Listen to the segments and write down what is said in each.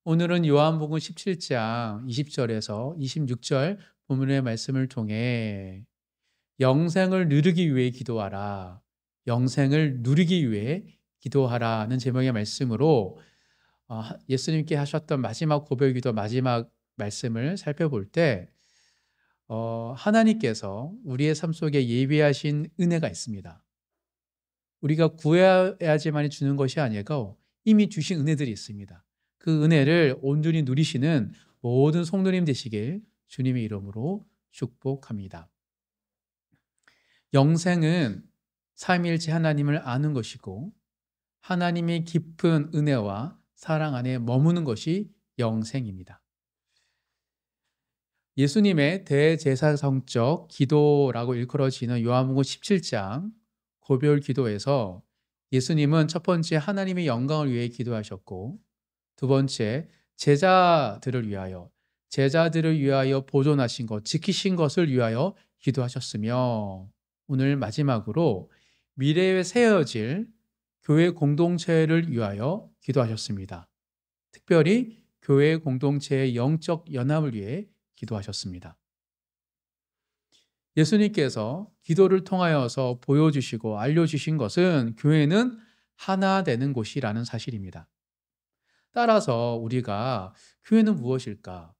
오늘은 요한복음 17장 20절에서 26절 본문의 말씀을 통해 영생을 누리기 위해 기도하라. 영생을 누리기 위해 기도하라는 제목의 말씀으로 예수님께 하셨던 마지막 고별 기도 마지막 말씀을 살펴볼 때 하나님께서 우리의 삶 속에 예비하신 은혜가 있습니다. 우리가 구해야지만이 주는 것이 아니고 이미 주신 은혜들이 있습니다. 그 은혜를 온전히 누리시는 모든 성도님 되시길 주님의 이름으로 축복합니다. 영생은 삼위일체 하나님을 아는 것이고 하나님의 깊은 은혜와 사랑 안에 머무는 것이 영생입니다. 예수님의 대제사성적 기도라고 일컬어지는 요한복음 17장 고별 기도에서 예수님은 첫 번째 하나님의 영광을 위해 기도하셨고 두 번째 제자들을 위하여 보존하신 것, 지키신 것을 위하여 기도하셨으며 오늘 마지막으로 미래에 세워질 교회 공동체를 위하여 기도하셨습니다. 특별히 교회 공동체의 영적 연합을 위해 기도하셨습니다. 예수님께서 기도를 통하여서 보여주시고 알려주신 것은 교회는 하나 되는 곳이라는 사실입니다. 따라서 우리가 교회는 무엇일까?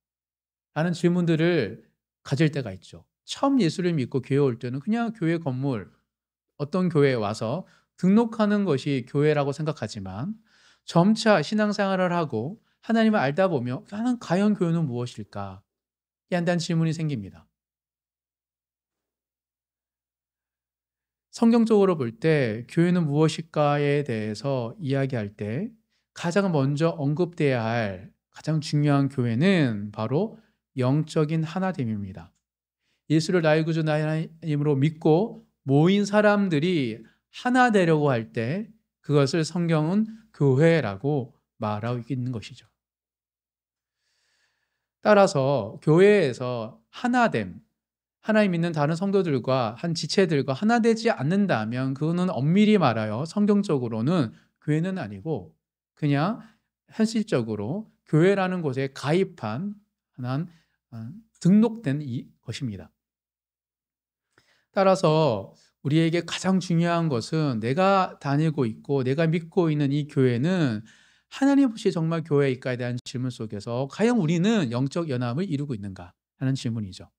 라는 질문들을 가질 때가 있죠. 처음 예수를 믿고 교회 올 때는 그냥 교회 건물, 어떤 교회에 와서 등록하는 것이 교회라고 생각하지만 점차 신앙생활을 하고 하나님을 알다 보면 나는 과연 교회는 무엇일까? 에 대한 질문이 생깁니다. 성경적으로 볼 때 교회는 무엇일까에 대해서 이야기할 때 가장 먼저 언급돼야 할 가장 중요한 교회는 바로 영적인 하나됨입니다. 예수를 나의 구주 나의 하나님으로 믿고 모인 사람들이 하나 되려고 할 때 그것을 성경은 교회라고 말하고 있는 것이죠. 따라서 교회에서 하나됨, 하나님 믿는 다른 성도들과 한 지체들과 하나 되지 않는다면 그거는 엄밀히 말하여 성경적으로는 교회는 아니고 그냥 현실적으로 교회라는 곳에 가입한 한 등록된 것입니다. 따라서 우리에게 가장 중요한 것은 내가 다니고 있고 내가 믿고 있는 이 교회는 하나님 없이 정말 교회일까에 대한 질문 속에서 과연 우리는 영적 연합을 이루고 있는가 하는 질문이죠.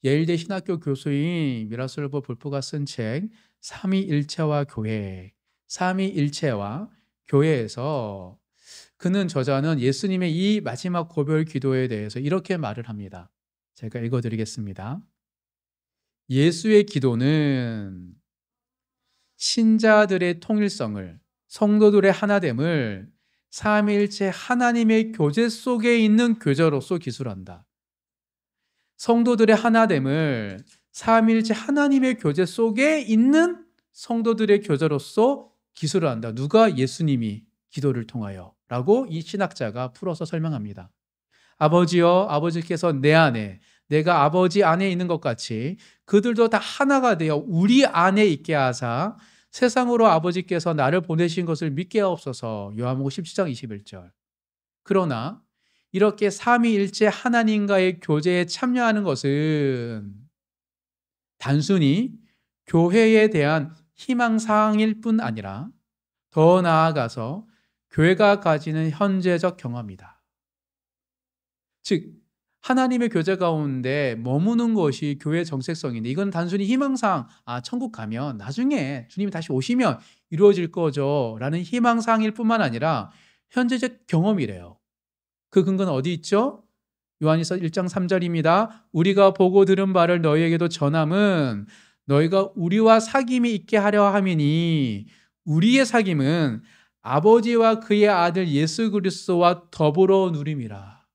예일대 신학교 교수인 미라솔보 볼프가 쓴 책 삼위일체와 교회, 삼위일체와 교회에서 그는 저자는 예수님의 이 마지막 고별 기도에 대해서 이렇게 말을 합니다. 제가 읽어드리겠습니다. 예수의 기도는 신자들의 통일성을, 성도들의 하나됨을 삼위일체 하나님의 교제 속에 있는 교제로서 기술한다. 성도들의 하나됨을 삼위일체 하나님의 교제 속에 있는 성도들의 교제로서 기술을 한다. 누가? 예수님이 기도를 통하여 라고 이 신학자가 풀어서 설명합니다. 아버지여, 아버지께서 내 안에, 내가 아버지 안에 있는 것 같이 그들도 다 하나가 되어 우리 안에 있게 하사 세상으로 아버지께서 나를 보내신 것을 믿게 하옵소서. 요한복음 17장 21절. 그러나 이렇게 삼위일체 하나님과의 교제에 참여하는 것은 단순히 교회에 대한 희망사항일 뿐 아니라 더 나아가서 교회가 가지는 현재적 경험이다. 즉 하나님의 교제 가운데 머무는 것이 교회의 정체성인데 이건 단순히 희망사항, 천국 가면 나중에 주님이 다시 오시면 이루어질 거죠 라는 희망사항일 뿐만 아니라 현재적 경험이래요. 그 근거는 어디 있죠? 요한일서 1장 3절입니다. 우리가 보고 들은 바를 너희에게도 전함은 너희가 우리와 사귐이 있게 하려 함이니 우리의 사귐은 아버지와 그의 아들 예수 그리스도와 더불어 누림이라.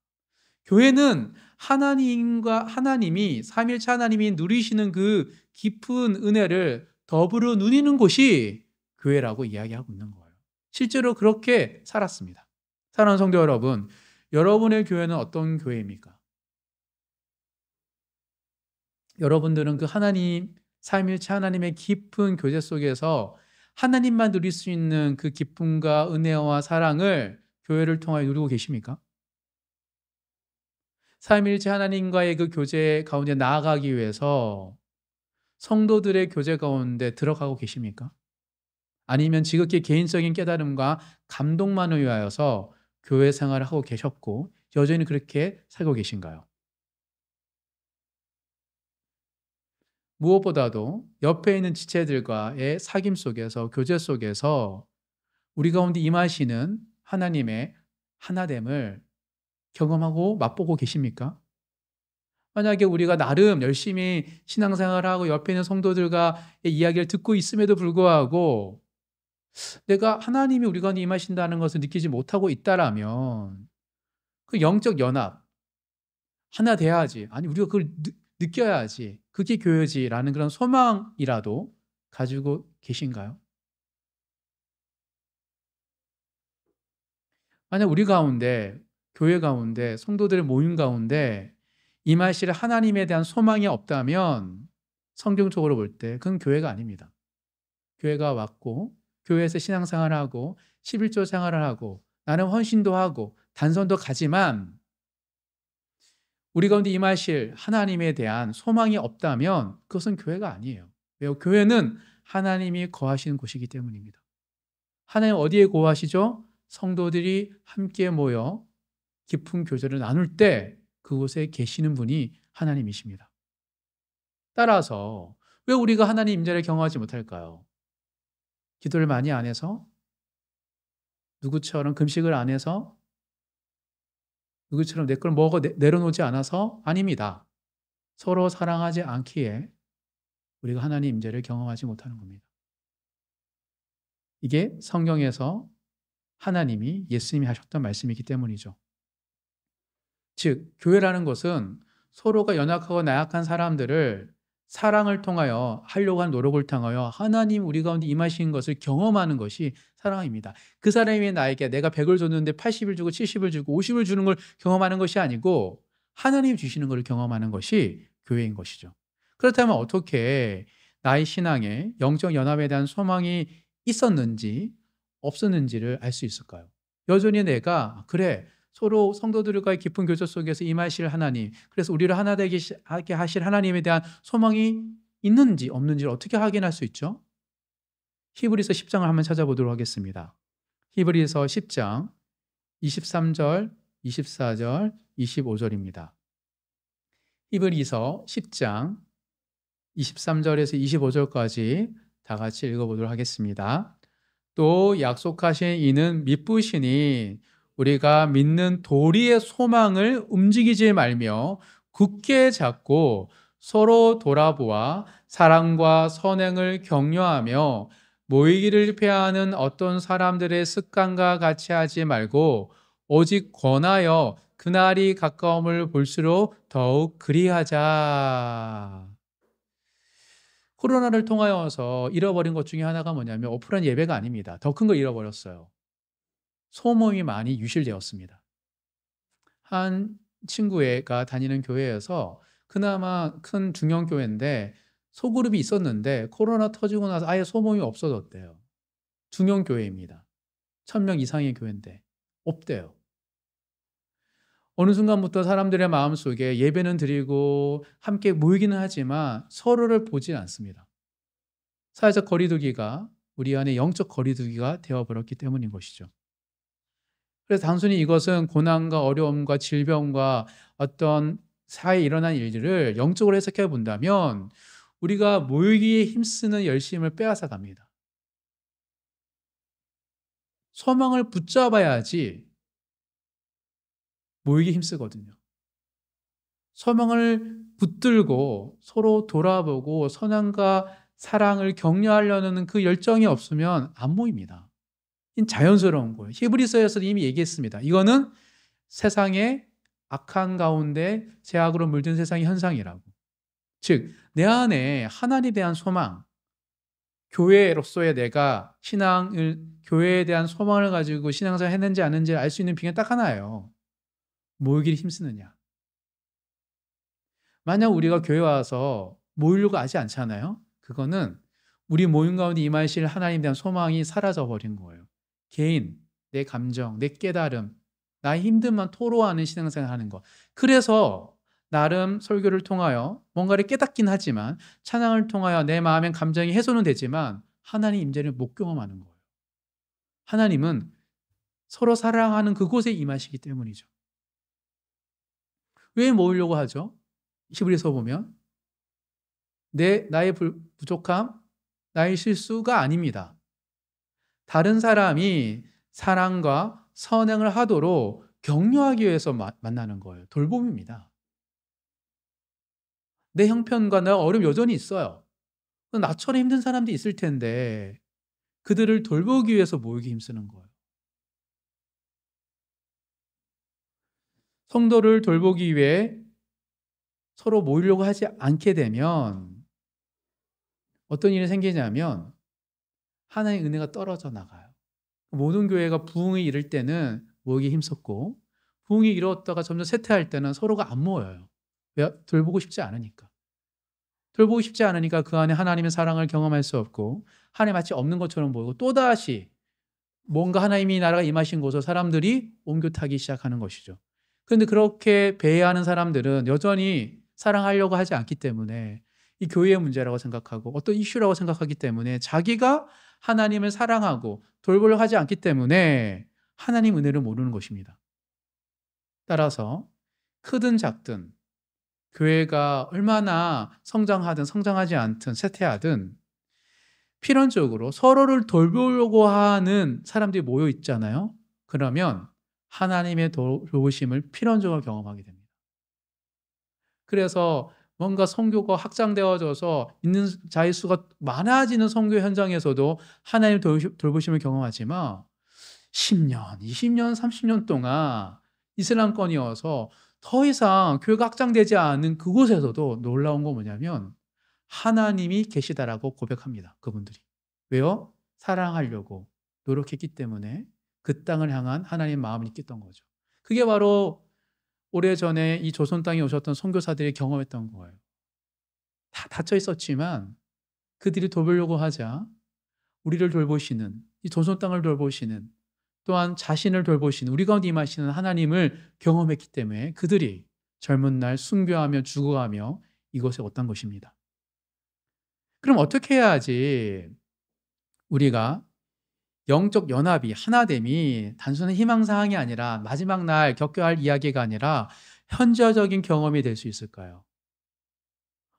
교회는 하나님이 삼위일체 하나님이 누리시는 그 깊은 은혜를 더불어 누리는 곳이 교회라고 이야기하고 있는 거예요. 실제로 그렇게 살았습니다. 사랑하는 성도 여러분, 여러분의 교회는 어떤 교회입니까? 여러분들은 그 하나님, 삼위일체 하나님의 깊은 교제 속에서 하나님만 누릴 수 있는 그 기쁨과 은혜와 사랑을 교회를 통하여 누리고 계십니까? 삼위일체 하나님과의 그 교제 가운데 나아가기 위해서 성도들의 교제 가운데 들어가고 계십니까? 아니면 지극히 개인적인 깨달음과 감동만을 위하여서 교회 생활을 하고 계셨고 여전히 그렇게 살고 계신가요? 무엇보다도 옆에 있는 지체들과의 사귐 속에서 교제 속에서 우리 가운데 임하시는 하나님의 하나됨을 경험하고 맛보고 계십니까? 만약에 우리가 나름 열심히 신앙생활하고 옆에 있는 성도들과의 이야기를 듣고 있음에도 불구하고 내가 하나님이 우리 가운데 임하신다는 것을 느끼지 못하고 있다라면 그 영적 연합 하나 돼야지. 아니 우리가 그걸 느껴야지. 그게 교회지라는 그런 소망이라도 가지고 계신가요? 만약 우리 가운데 교회 가운데 성도들의 모임 가운데 임하실 하나님에 대한 소망이 없다면 성경적으로 볼 때 그건 교회가 아닙니다. 교회가 왔고 교회에서 신앙생활을 하고 11조 생활을 하고 나는 헌신도 하고 단선도 가지만 우리 가운데 임하실 하나님에 대한 소망이 없다면 그것은 교회가 아니에요. 왜요? 교회는 하나님이 거하시는 곳이기 때문입니다. 하나님 어디에 거하시죠? 성도들이 함께 모여 깊은 교제를 나눌 때 그곳에 계시는 분이 하나님이십니다. 따라서 왜 우리가 하나님 임재를 경험하지 못할까요? 기도를 많이 안 해서? 누구처럼 금식을 안 해서? 누구처럼 내 걸 먹어 내려놓지 않아서? 아닙니다. 서로 사랑하지 않기에 우리가 하나님 임재를 경험하지 못하는 겁니다. 이게 성경에서 하나님이 예수님이 하셨던 말씀이기 때문이죠. 즉 교회라는 것은 서로가 연약하고 나약한 사람들을 사랑을 통하여 하려고 하는 노력을 통하여 하나님 우리 가운데 임하신 것을 경험하는 것이 사랑입니다. 그 사람이 나에게 내가 100을 줬는데 80을 주고 70을 주고 50을 주는 걸 경험하는 것이 아니고 하나님이 주시는 것을 경험하는 것이 교회인 것이죠. 그렇다면 어떻게 나의 신앙에 영적 연합에 대한 소망이 있었는지 없었는지를 알 수 있을까요? 여전히 내가 그래 서로 성도들과의 깊은 교제 속에서 임하실 하나님, 그래서 우리를 하나 되게 하게 하실 하나님에 대한 소망이 있는지 없는지를 어떻게 확인할 수 있죠? 히브리서 10장을 한번 찾아보도록 하겠습니다. 히브리서 10장 23절, 24절, 25절입니다. 히브리서 10장 23절에서 25절까지 다 같이 읽어보도록 하겠습니다. 또 약속하신 이는 미쁘시니 우리가 믿는 도리의 소망을 움직이지 말며 굳게 잡고 서로 돌아보아 사랑과 선행을 격려하며 모이기를 피하는 어떤 사람들의 습관과 같이 하지 말고 오직 권하여 그날이 가까움을 볼수록 더욱 그리하자. 코로나를 통하여서 잃어버린 것 중에 하나가 뭐냐면 오프라인 예배가 아닙니다. 더 큰 걸 잃어버렸어요. 소모임이 많이 유실되었습니다. 한 친구가 다니는 교회에서 그나마 큰 중형 교회인데 소그룹이 있었는데 코로나 터지고 나서 아예 소모임이 없어졌대요. 중형 교회입니다. 1000명 이상의 교회인데 없대요. 어느 순간부터 사람들의 마음속에 예배는 드리고 함께 모이기는 하지만 서로를 보지 않습니다. 사회적 거리두기가 우리 안에 영적 거리두기가 되어버렸기 때문인 것이죠. 그래서 단순히 이것은 고난과 어려움과 질병과 어떤 사회에 일어난 일들을 영적으로 해석해 본다면 우리가 모이기에 힘쓰는 열심을 빼앗아 갑니다. 소망을 붙잡아야지 모이기 힘쓰거든요. 소망을 붙들고 서로 돌아보고 선함과 사랑을 격려하려는 그 열정이 없으면 안 모입니다. 자연스러운 거예요. 히브리서에서도 이미 얘기했습니다. 이거는 세상의 악한 가운데 죄악으로 물든 세상의 현상이라고. 즉, 내 안에 하나님에 대한 소망, 교회로서의 내가 교회에 대한 소망을 가지고 신앙생활 했는지 안 했는지 알 수 있는 비결은 딱 하나예요. 모이기를 힘쓰느냐. 만약 우리가 교회 와서 모이려고 하지 않잖아요. 그거는 우리 모임 가운데 임하실 하나님에 대한 소망이 사라져 버린 거예요. 개인, 내 감정, 내 깨달음, 나의 힘듦만 토로하는 신앙생활을 하는 것. 그래서 나름 설교를 통하여 뭔가를 깨닫긴 하지만 찬양을 통하여 내 마음의 감정이 해소는 되지만 하나님 임재를 못 경험하는 거예요. 하나님은 서로 사랑하는 그곳에 임하시기 때문이죠. 왜 모으려고 하죠? 히브리서 보면 나의 부족함, 나의 실수가 아닙니다. 다른 사람이 사랑과 선행을 하도록 격려하기 위해서 만나는 거예요. 돌봄입니다. 내 형편과 내 어려움 여전히 있어요. 나처럼 힘든 사람도 있을 텐데 그들을 돌보기 위해서 모이기 힘쓰는 거예요. 성도를 돌보기 위해 서로 모이려고 하지 않게 되면 어떤 일이 생기냐면 하나님의 은혜가 떨어져 나가요. 모든 교회가 부흥이 이를 때는 모이기 힘썼고 부흥이 이루었다가 점점 쇠퇴할 때는 서로가 안 모여요. 왜? 돌보고 싶지 않으니까. 돌보고 싶지 않으니까 그 안에 하나님의 사랑을 경험할 수 없고 하나님 마치 없는 것처럼 보이고 또다시 뭔가 하나님이 나라가 임하신 곳으로 사람들이 옮겨 타기 시작하는 것이죠. 그런데 그렇게 배회하는 사람들은 여전히 사랑하려고 하지 않기 때문에 이 교회의 문제라고 생각하고 어떤 이슈라고 생각하기 때문에 자기가 하나님을 사랑하고 돌보려고 하지 않기 때문에 하나님 은혜를 모르는 것입니다. 따라서 크든 작든 교회가 얼마나 성장하든 성장하지 않든 쇠퇴하든 필연적으로 서로를 돌보려고 하는 사람들이 모여 있잖아요. 그러면 하나님의 돌보심을 필연적으로 경험하게 됩니다. 그래서 뭔가 선교가 확장되어져서 있는 자의 수가 많아지는 선교 현장에서도 하나님의 돌보심을 경험하지만 10년, 20년, 30년 동안 이슬람권이어서 더 이상 교회가 확장되지 않은 그곳에서도 놀라운 건 뭐냐면 하나님이 계시다라고 고백합니다. 그분들이. 왜요? 사랑하려고 노력했기 때문에 그 땅을 향한 하나님의 마음을 느꼈던 거죠. 그게 바로 오래전에 이 조선 땅에 오셨던 선교사들이 경험했던 거예요. 다 닫혀 있었지만 그들이 돌보려고 하자 우리를 돌보시는, 이 조선 땅을 돌보시는, 또한 자신을 돌보시는 우리 가운데 임하시는 하나님을 경험했기 때문에 그들이 젊은 날 순교하며 죽어가며 이것에 왔던 것입니다. 그럼 어떻게 해야지 우리가 영적 연합이 하나됨이 단순한 희망사항이 아니라 마지막 날 겪어야 할 이야기가 아니라 현저적인 경험이 될 수 있을까요?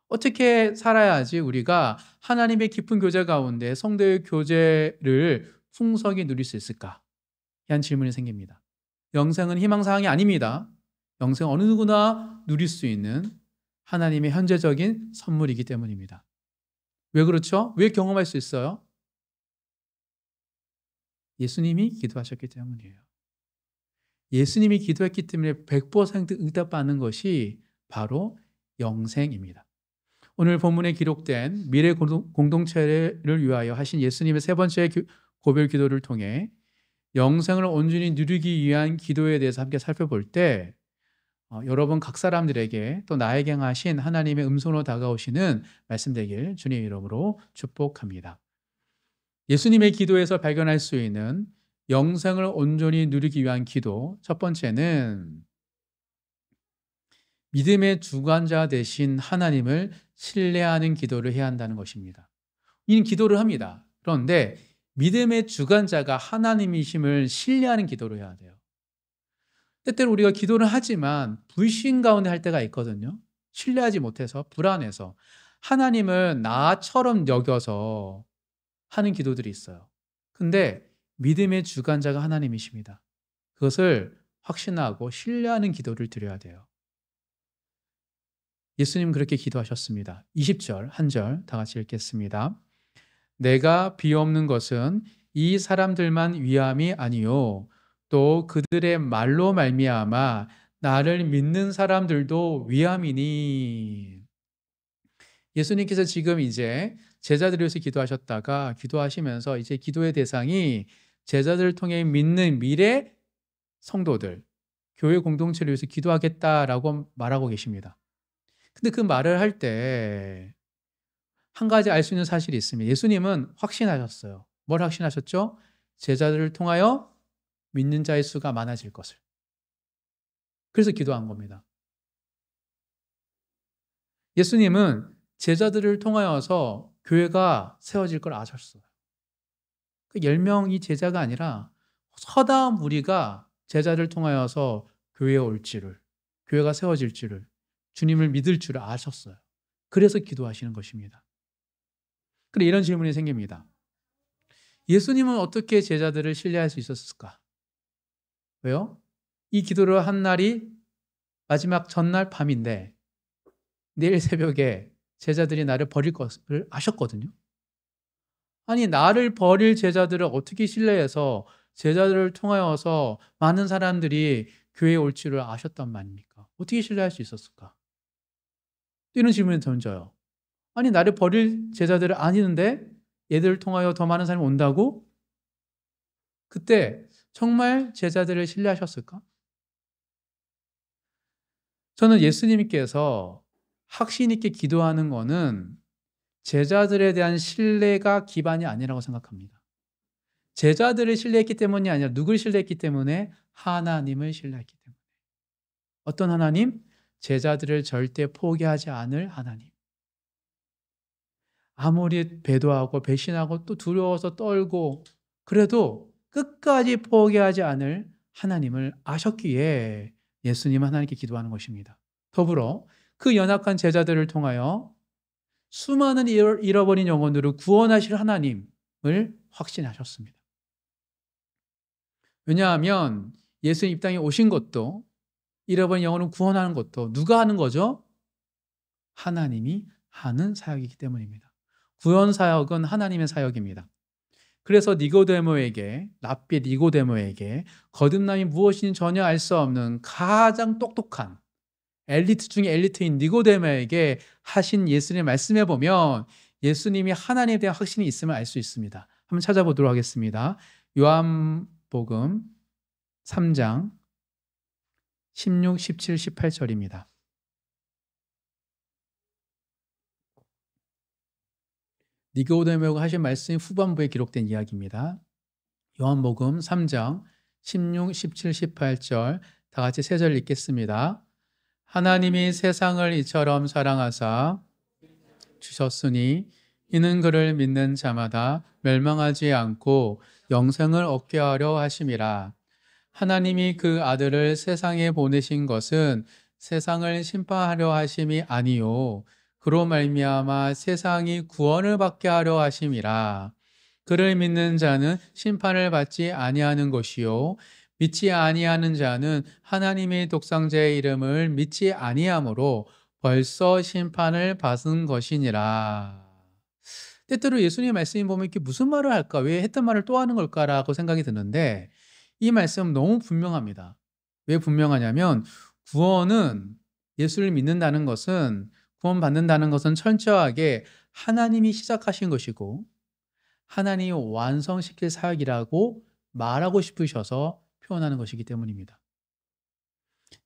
어떻게 살아야지 우리가 하나님의 깊은 교제 가운데 성도의 교제를 풍성히 누릴 수 있을까? 한 질문이 생깁니다. 영생은 희망사항이 아닙니다. 영생은 어느 누구나 누릴 수 있는 하나님의 현재적인 선물이기 때문입니다. 왜 그렇죠? 왜 경험할 수 있어요? 예수님이 기도하셨기 때문이에요. 예수님이 기도했기 때문에 100% 응답받는 것이 바로 영생입니다. 오늘 본문에 기록된 미래 공동체를 위하여 하신 예수님의 세 번째 고별 기도를 통해 영생을 온전히 누리기 위한 기도에 대해서 함께 살펴볼 때 여러분 각 사람들에게 또 나에게 하신 하나님의 음성으로 다가오시는 말씀 되길 주님의 이름으로 축복합니다. 예수님의 기도에서 발견할 수 있는 영생을 온전히 누리기 위한 기도, 첫 번째는 믿음의 주관자 되신 하나님을 신뢰하는 기도를 해야 한다는 것입니다. 이는 기도를 합니다. 그런데 믿음의 주관자가 하나님이심을 신뢰하는 기도를 해야 돼요. 때때로 우리가 기도를 하지만 불신 가운데 할 때가 있거든요. 신뢰하지 못해서 불안해서 하나님을 나처럼 여겨서 하는 기도들이 있어요. 근데 믿음의 주관자가 하나님이십니다. 그것을 확신하고 신뢰하는 기도를 드려야 돼요. 예수님 그렇게 기도하셨습니다. 20절 한 절 다 같이 읽겠습니다. 내가 비옵는 것은 이 사람들만 위함이 아니요 또 그들의 말로 말미암아 나를 믿는 사람들도 위함이니. 예수님께서 지금 이제 제자들을 위해서 기도하셨다가 기도하시면서 이제 기도의 대상이 제자들을 통해 믿는 미래 성도들, 교회 공동체를 위해서 기도하겠다라고 말하고 계십니다. 근데 그 말을 할 때 한 가지 알 수 있는 사실이 있습니다. 예수님은 확신하셨어요. 뭘 확신하셨죠? 제자들을 통하여 믿는 자의 수가 많아질 것을. 그래서 기도한 겁니다. 예수님은 제자들을 통하여서 교회가 세워질 걸 아셨어요. 그 10명이 제자가 아니라 서다한 무리가 제자를 통하여서 교회에 올지를, 교회가 세워질지를, 주님을 믿을 줄을 아셨어요. 그래서 기도하시는 것입니다. 그런데 이런 질문이 생깁니다. 예수님은 어떻게 제자들을 신뢰할 수 있었을까? 왜요? 이 기도를 한 날이 마지막 전날 밤인데 내일 새벽에 제자들이 나를 버릴 것을 아셨거든요. 아니, 나를 버릴 제자들을 어떻게 신뢰해서 제자들을 통하여서 많은 사람들이 교회에 올 줄을 아셨단 말입니까? 어떻게 신뢰할 수 있었을까? 이런 질문을 던져요. 아니, 나를 버릴 제자들을 아니는데 얘들을 통하여 더 많은 사람이 온다고? 그때 정말 제자들을 신뢰하셨을까? 저는 예수님께서 확신 있게 기도하는 거는 제자들에 대한 신뢰가 기반이 아니라고 생각합니다. 제자들을 신뢰했기 때문이 아니라 누굴 신뢰했기 때문에? 하나님을 신뢰했기 때문에. 어떤 하나님? 제자들을 절대 포기하지 않을 하나님. 아무리 배도하고 배신하고 또 두려워서 떨고 그래도 끝까지 포기하지 않을 하나님을 아셨기에 예수님 하나님께 기도하는 것입니다. 더불어 그 연약한 제자들을 통하여 수많은 잃어버린 영혼들을 구원하실 하나님을 확신하셨습니다. 왜냐하면 예수님 이 땅에 오신 것도 잃어버린 영혼을 구원하는 것도 누가 하는 거죠? 하나님이 하는 사역이기 때문입니다. 구원 사역은 하나님의 사역입니다. 그래서 랍비 니고데모에게 거듭남이 무엇인지 전혀 알 수 없는 가장 똑똑한 엘리트 중에 엘리트인 니고데모에게 하신 예수님의 말씀에 보면 예수님이 하나님에 대한 확신이 있음을 알 수 있습니다. 한번 찾아보도록 하겠습니다. 요한복음 3장 16, 17, 18절입니다. 니고데모가 하신 말씀이 후반부에 기록된 이야기입니다. 요한복음 3장 16, 17, 18절 다 같이 세 절 읽겠습니다. 하나님이 세상을 이처럼 사랑하사 주셨으니 이는 그를 믿는 자마다 멸망하지 않고 영생을 얻게 하려 하심이라. 하나님이 그 아들을 세상에 보내신 것은 세상을 심판하려 하심이 아니요 그로 말미암아 세상이 구원을 받게 하려 하심이라. 그를 믿는 자는 심판을 받지 아니하는 것이요 믿지 아니하는 자는 하나님의 독생자의 이름을 믿지 아니하므로 벌써 심판을 받은 것이니라. 때때로 예수님의 말씀이 보면 이렇게 무슨 말을 할까? 왜 했던 말을 또 하는 걸까라고 생각이 드는데 이 말씀은 너무 분명합니다. 왜 분명하냐면 구원은 예수를 믿는다는 것은 구원받는다는 것은 철저하게 하나님이 시작하신 것이고 하나님이 완성시킬 사역이라고 말하고 싶으셔서 표현하는 것이기 때문입니다.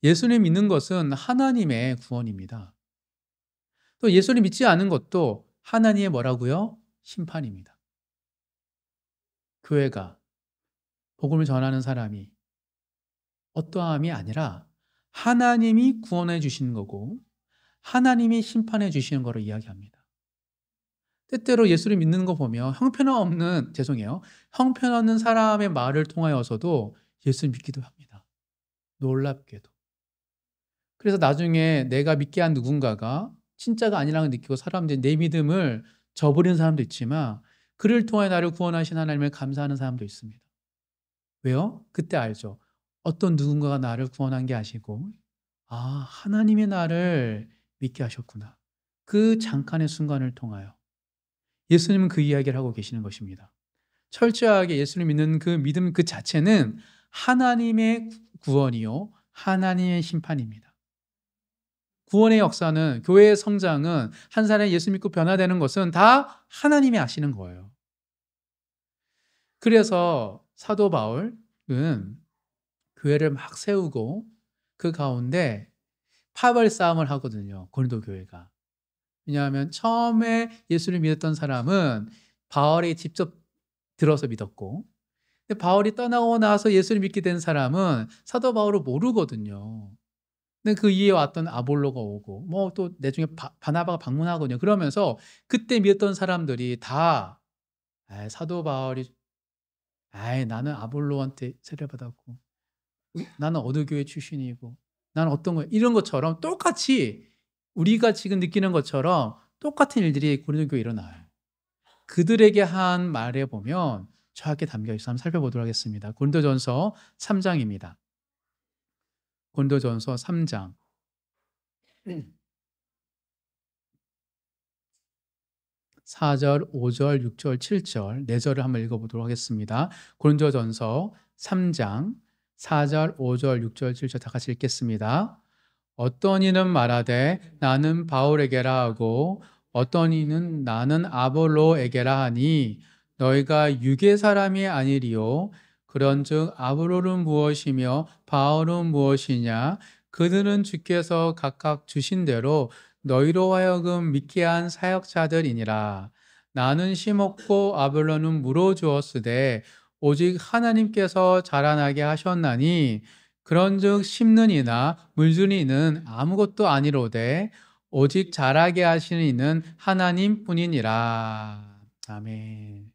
예수를 믿는 것은 하나님의 구원입니다. 또 예수를 믿지 않은 것도 하나님의 뭐라고요? 심판입니다. 교회가 복음을 전하는 사람이 어떠함이 아니라 하나님이 구원해 주시는 거고 하나님이 심판해 주시는 거로 이야기합니다. 때때로 예수를 믿는 거 보면 형편없는 사람의 말을 통하여서도 예수를 믿기도 합니다. 놀랍게도. 그래서 나중에 내가 믿게 한 누군가가 진짜가 아니라고 느끼고 사람들이 내 믿음을 저버리는 사람도 있지만 그를 통해 나를 구원하신 하나님을 감사하는 사람도 있습니다. 왜요? 그때 알죠. 어떤 누군가가 나를 구원한 게 아시고 하나님이 나를 믿게 하셨구나. 그 잠깐의 순간을 통하여 예수님은 그 이야기를 하고 계시는 것입니다. 철저하게 예수를 믿는 그 믿음 그 자체는 하나님의 구원이요 하나님의 심판입니다. 구원의 역사는 교회의 성장은 한 사람이 예수 믿고 변화되는 것은 다 하나님이 아시는 거예요. 그래서 사도 바울은 교회를 막 세우고 그 가운데 파벌 싸움을 하거든요. 고린도 교회가. 왜냐하면 처음에 예수를 믿었던 사람은 바울이 직접 들어서 믿었고 근데 바울이 떠나고 나서 예수를 믿게 된 사람은 사도 바울을 모르거든요. 근데 그 이에 왔던 아볼로가 오고 뭐 또 나중에 바나바가 방문하거든요. 그러면서 그때 믿었던 사람들이 다 사도 바울이 나는 아볼로한테 세례받았고 나는 어느 교회 출신이고 나는 어떤 거 이런 것처럼 똑같이 우리가 지금 느끼는 것처럼 똑같은 일들이 고린도 교회에 일어나요. 그들에게 한 말에 보면 정확히 담겨 있어 한번 살펴보도록 하겠습니다. 고린도전서 3장입니다. 고린도전서 3장 4절, 5절, 6절, 7절, 4절을 한번 읽어보도록 하겠습니다. 고린도전서 3장 4절, 5절, 6절, 7절 다 같이 읽겠습니다. 어떤 이는 말하되 나는 바울에게라 하고 어떤 이는 나는 아볼로에게라 하니 너희가 육의 사람이 아니리요 그런즉 아볼로는 무엇이며 바울은 무엇이냐 그들은 주께서 각각 주신 대로 너희로 하여금 믿게 한 사역자들이니라. 나는 심었고 아볼로는 물어주었으되 오직 하나님께서 자라나게 하셨나니 그런즉 심는 이나 물주는 이는 아무것도 아니로되 오직 자라게 하시는 이는 하나님뿐이니라. 아멘.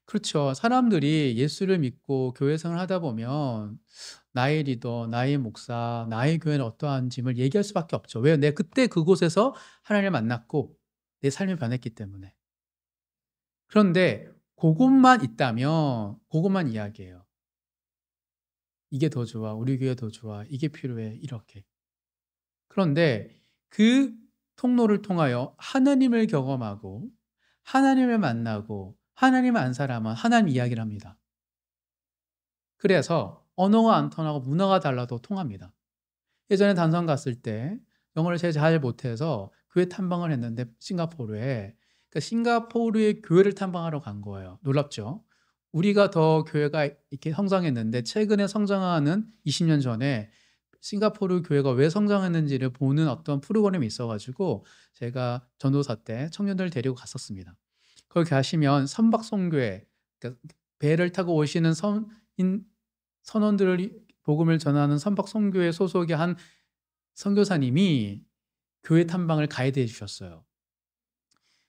그렇죠. 사람들이 예수를 믿고 교회 생활을 하다 보면 나의 리더, 나의 목사, 나의 교회는 어떠한지를 얘기할 수밖에 없죠. 왜요? 내가 그때 그곳에서 하나님을 만났고 내 삶이 변했기 때문에. 그런데 그것만 있다면 그것만 이야기해요. 이게 더 좋아. 우리 교회 더 좋아. 이게 필요해. 이렇게. 그런데 그 통로를 통하여 하나님을 경험하고 하나님을 만나고 하나님을 안 사람은 하나님 이야기를 합니다. 그래서 언어가 안 통하고 문화가 달라도 통합니다. 예전에 단성 갔을 때 영어를 제가 잘 못해서 교회 탐방을 했는데 싱가포르에 그러니까 싱가포르의 교회를 탐방하러 간 거예요. 놀랍죠? 우리가 더 교회가 이렇게 성장했는데 최근에 성장하는 20년 전에 싱가포르 교회가 왜 성장했는지를 보는 어떤 프로그램이 있어가지고 제가 전도사 때 청년들 데리고 갔었습니다. 거기 가시면 선박선교회 그러니까 배를 타고 오시는 선원들을 복음을 전하는 선박선교회 소속의 한 선교사님이 교회 탐방을 가이드해 주셨어요.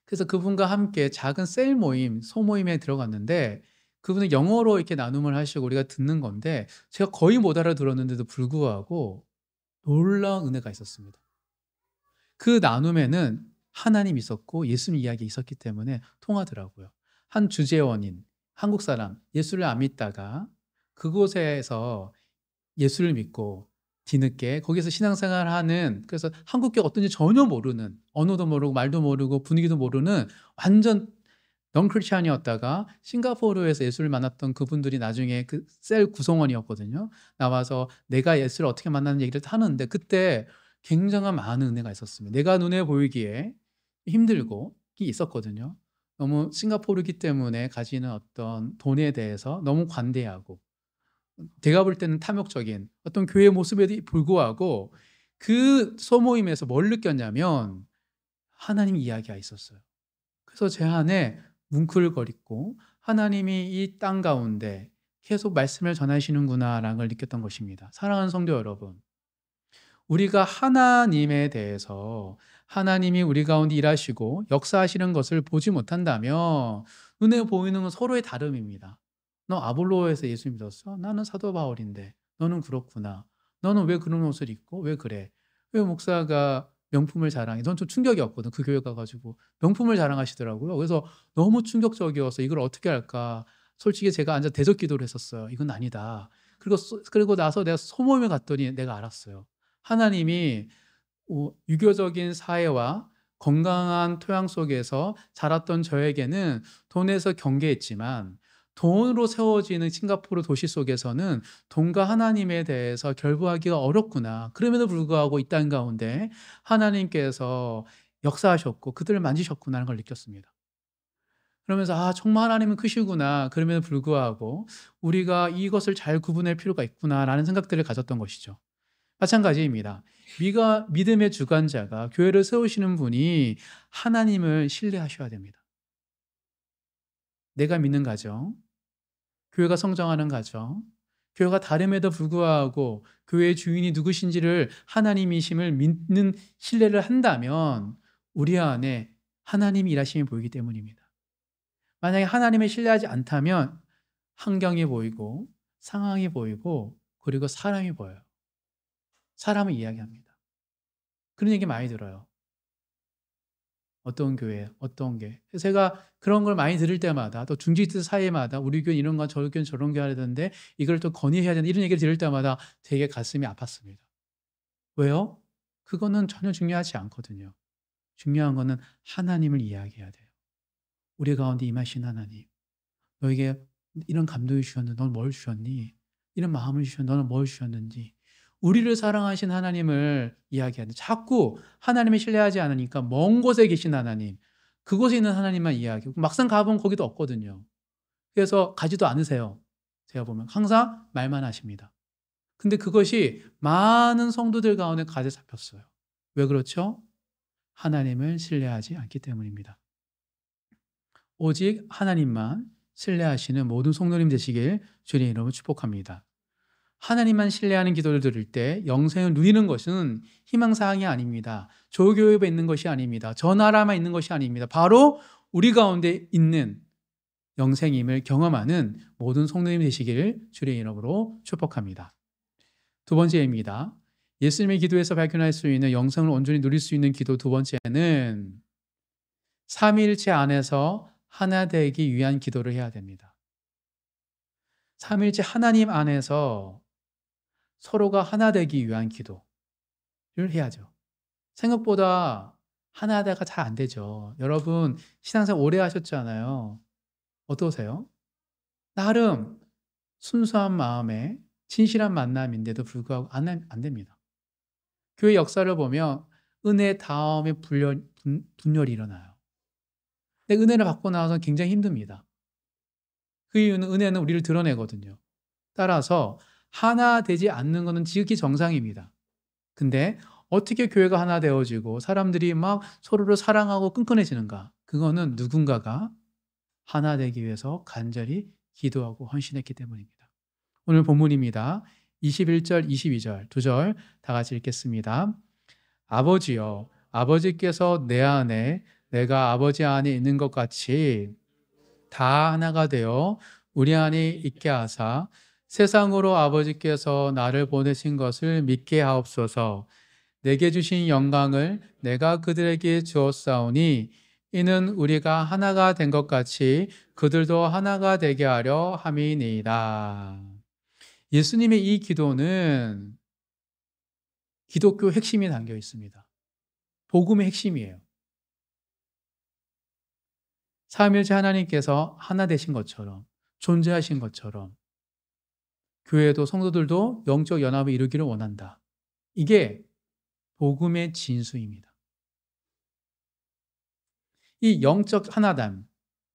그래서 그분과 함께 작은 셀 모임, 소모임에 들어갔는데 그분은 영어로 이렇게 나눔을 하시고 우리가 듣는 건데 제가 거의 못 알아들었는데도 불구하고 놀라운 은혜가 있었습니다. 그 나눔에는 하나님 있었고 예수님 이야기 있었기 때문에 통하더라고요. 한 주재원인 한국 사람 예수를 안 믿다가 그곳에서 예수를 믿고 뒤늦게 거기서 신앙생활을 하는 그래서 한국교가 어떤지 전혀 모르는 언어도 모르고 말도 모르고 분위기도 모르는 완전 넌크리스찬이었다가 싱가포르에서 예수를 만났던 그분들이 나중에 그 셀 구성원이었거든요. 나와서 내가 예수를 어떻게 만났는 얘기를 하는데 그때 굉장한 많은 은혜가 있었습니다. 내가 눈에 보이기에 힘들고 있었거든요. 너무 싱가포르이기 때문에 가지는 어떤 돈에 대해서 너무 관대하고 제가 볼 때는 탐욕적인 어떤 교회 모습에도 불구하고 그 소모임에서 뭘 느꼈냐면 하나님 이야기가 있었어요. 그래서 제 안에 뭉클거리고 하나님이 이 땅 가운데 계속 말씀을 전하시는구나라는 걸 느꼈던 것입니다. 사랑하는 성도 여러분, 우리가 하나님에 대해서 하나님이 우리 가운데 일하시고 역사하시는 것을 보지 못한다면 눈에 보이는 건 서로의 다름입니다. 너 아볼로에서 예수 믿었어? 나는 사도 바울인데 너는 그렇구나. 너는 왜 그런 옷을 입고 왜 그래? 왜 목사가 명품을 자랑해? 전 좀 충격이었거든. 그 교회 가가지고 명품을 자랑하시더라고요. 그래서 너무 충격적이어서 이걸 어떻게 할까? 솔직히 제가 앉아 대적 기도를 했었어요. 이건 아니다. 그리고 나서 내가 소모임에 갔더니 내가 알았어요. 하나님이 유교적인 사회와 건강한 토양 속에서 자랐던 저에게는 돈에서 경계했지만 돈으로 세워지는 싱가포르 도시 속에서는 돈과 하나님에 대해서 결부하기가 어렵구나. 그럼에도 불구하고 이 땅 가운데 하나님께서 역사하셨고 그들을 만지셨구나 하는 걸 느꼈습니다. 그러면서 정말 하나님은 크시구나. 그럼에도 불구하고 우리가 이것을 잘 구분할 필요가 있구나라는 생각들을 가졌던 것이죠. 마찬가지입니다. 믿음의 주관자가 교회를 세우시는 분이 하나님을 신뢰하셔야 됩니다. 내가 믿는 가정, 교회가 성장하는 과정, 교회가 다름에도 불구하고 교회의 주인이 누구신지를 하나님이심을 믿는 신뢰를 한다면 우리 안에 하나님이 일하심이 보이기 때문입니다. 만약에 하나님을 신뢰하지 않다면 환경이 보이고 상황이 보이고 그리고 사람이 보여요. 사람을 이야기합니다. 그런 얘기 많이 들어요. 어떤 교회, 어떤 게. 제가 그런 걸 많이 들을 때마다 또 중직들 사이마다 우리 교회 이런 건 저런 교회 저런 교회 하려던데 이걸 또 건의해야 되는 이런 얘기를 들을 때마다 되게 가슴이 아팠습니다. 왜요? 그거는 전혀 중요하지 않거든요. 중요한 거는 하나님을 이야기해야 돼요. 우리 가운데 임하신 하나님. 너에게 이런 감동을 주셨는데 너는 뭘 주셨니? 이런 마음을 주셨는데 너는 뭘 주셨는지. 우리를 사랑하신 하나님을 이야기하는 자꾸 하나님을 신뢰하지 않으니까 먼 곳에 계신 하나님, 그곳에 있는 하나님만 이야기하고 막상 가보면 거기도 없거든요. 그래서 가지도 않으세요. 제가 보면 항상 말만 하십니다. 근데 그것이 많은 성도들 가운데 가득 잡혔어요. 왜 그렇죠? 하나님을 신뢰하지 않기 때문입니다. 오직 하나님만 신뢰하시는 모든 성도님 되시길 주님의 이름으로 축복합니다. 하나님만 신뢰하는 기도를 드릴 때 영생을 누리는 것은 희망사항이 아닙니다. 조교회에 있는 것이 아닙니다. 저 나라만 있는 것이 아닙니다. 바로 우리 가운데 있는 영생임을 경험하는 모든 성도님 되시기를 주의 이름으로 축복합니다. 두 번째입니다. 예수님의 기도에서 발견할 수 있는 영생을 온전히 누릴 수 있는 기도 두 번째는 삼위일체 안에서 하나 되기 위한 기도를 해야 됩니다. 삼위일체 하나님 안에서 서로가 하나 되기 위한 기도를 해야죠. 생각보다 하나 되가 잘 안 되죠. 여러분 신앙생활 오래 하셨잖아요. 어떠세요? 나름 순수한 마음에 진실한 만남인데도 불구하고 안 됩니다. 교회 역사를 보면 은혜 다음에 분열이 일어나요. 근데 은혜를 받고 나와서 굉장히 힘듭니다. 그 이유는 은혜는 우리를 드러내거든요. 따라서 하나 되지 않는 것은 지극히 정상입니다. 근데 어떻게 교회가 하나 되어지고 사람들이 막 서로를 사랑하고 끈끈해지는가? 그거는 누군가가 하나 되기 위해서 간절히 기도하고 헌신했기 때문입니다. 오늘 본문입니다. 21절, 22절, 두 절 다 같이 읽겠습니다. 아버지여, 아버지께서 내 안에 내가 아버지 안에 있는 것 같이 다 하나가 되어 우리 안에 있게 하사 세상으로 아버지께서 나를 보내신 것을 믿게 하옵소서. 내게 주신 영광을 내가 그들에게 주었사오니 이는 우리가 하나가 된 것 같이 그들도 하나가 되게 하려 함이니이다. 예수님의 이 기도는 기독교 핵심이 담겨 있습니다. 복음의 핵심이에요. 삼위일체 하나님께서 하나 되신 것처럼 존재하신 것처럼 교회도 성도들도 영적 연합을 이루기를 원한다. 이게 복음의 진수입니다. 이 영적 하나됨,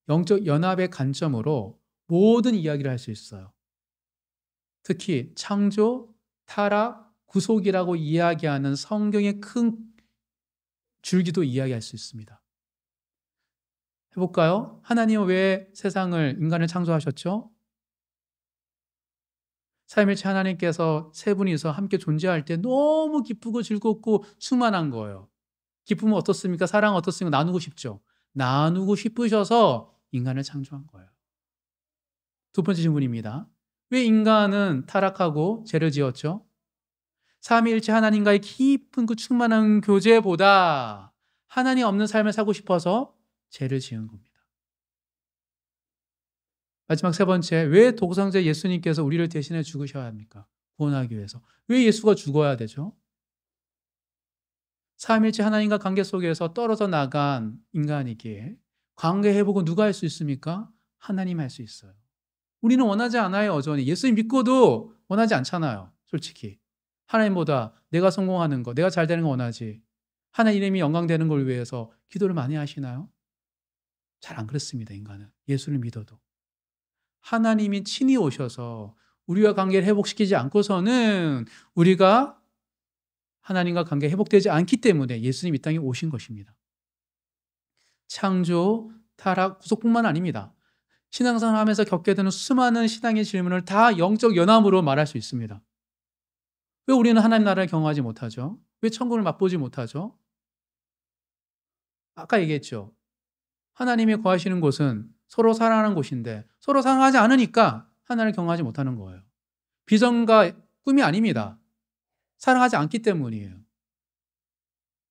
영적 연합의 관점으로 모든 이야기를 할 수 있어요. 특히 창조, 타락, 구속이라고 이야기하는 성경의 큰 줄기도 이야기할 수 있습니다. 해볼까요? 하나님은 왜 세상을, 인간을 창조하셨죠? 삼위일체 하나님께서 세 분이서 함께 존재할 때 너무 기쁘고 즐겁고 충만한 거예요. 기쁨은 어떻습니까? 사랑은 어떻습니까? 나누고 싶죠. 나누고 싶으셔서 인간을 창조한 거예요. 두 번째 질문입니다. 왜 인간은 타락하고 죄를 지었죠? 삼위일체 하나님과의 깊은 그 충만한 교제보다 하나님 없는 삶을 살고 싶어서 죄를 지은 겁니다. 마지막 세 번째, 왜 독생자 예수님께서 우리를 대신해 죽으셔야 합니까? 구원하기 위해서. 왜 예수가 죽어야 되죠? 삼위일체 하나님과 관계 속에서 떨어져 나간 인간이기에 관계 회복은 누가 할 수 있습니까? 하나님 할 수 있어요. 우리는 원하지 않아요, 여전히. 예수님 믿고도 원하지 않잖아요, 솔직히. 하나님보다 내가 성공하는 거, 내가 잘 되는 거 원하지. 하나님 이름이 영광되는 걸 위해서 기도를 많이 하시나요? 잘 안 그렇습니다, 인간은. 예수를 믿어도. 하나님이 친히 오셔서 우리와 관계를 회복시키지 않고서는 우리가 하나님과 관계 회복되지 않기 때문에 예수님 이 땅에 오신 것입니다. 창조, 타락, 구속뿐만 아닙니다. 신앙생활 하면서 겪게 되는 수많은 신앙의 질문을 다 영적 연함으로 말할 수 있습니다. 왜 우리는 하나님 나라를 경험하지 못하죠? 왜 천국을 맛보지 못하죠? 아까 얘기했죠. 하나님이 거하시는 곳은 서로 사랑하는 곳인데 서로 사랑하지 않으니까 하나님을 경험하지 못하는 거예요. 비전과 꿈이 아닙니다. 사랑하지 않기 때문이에요.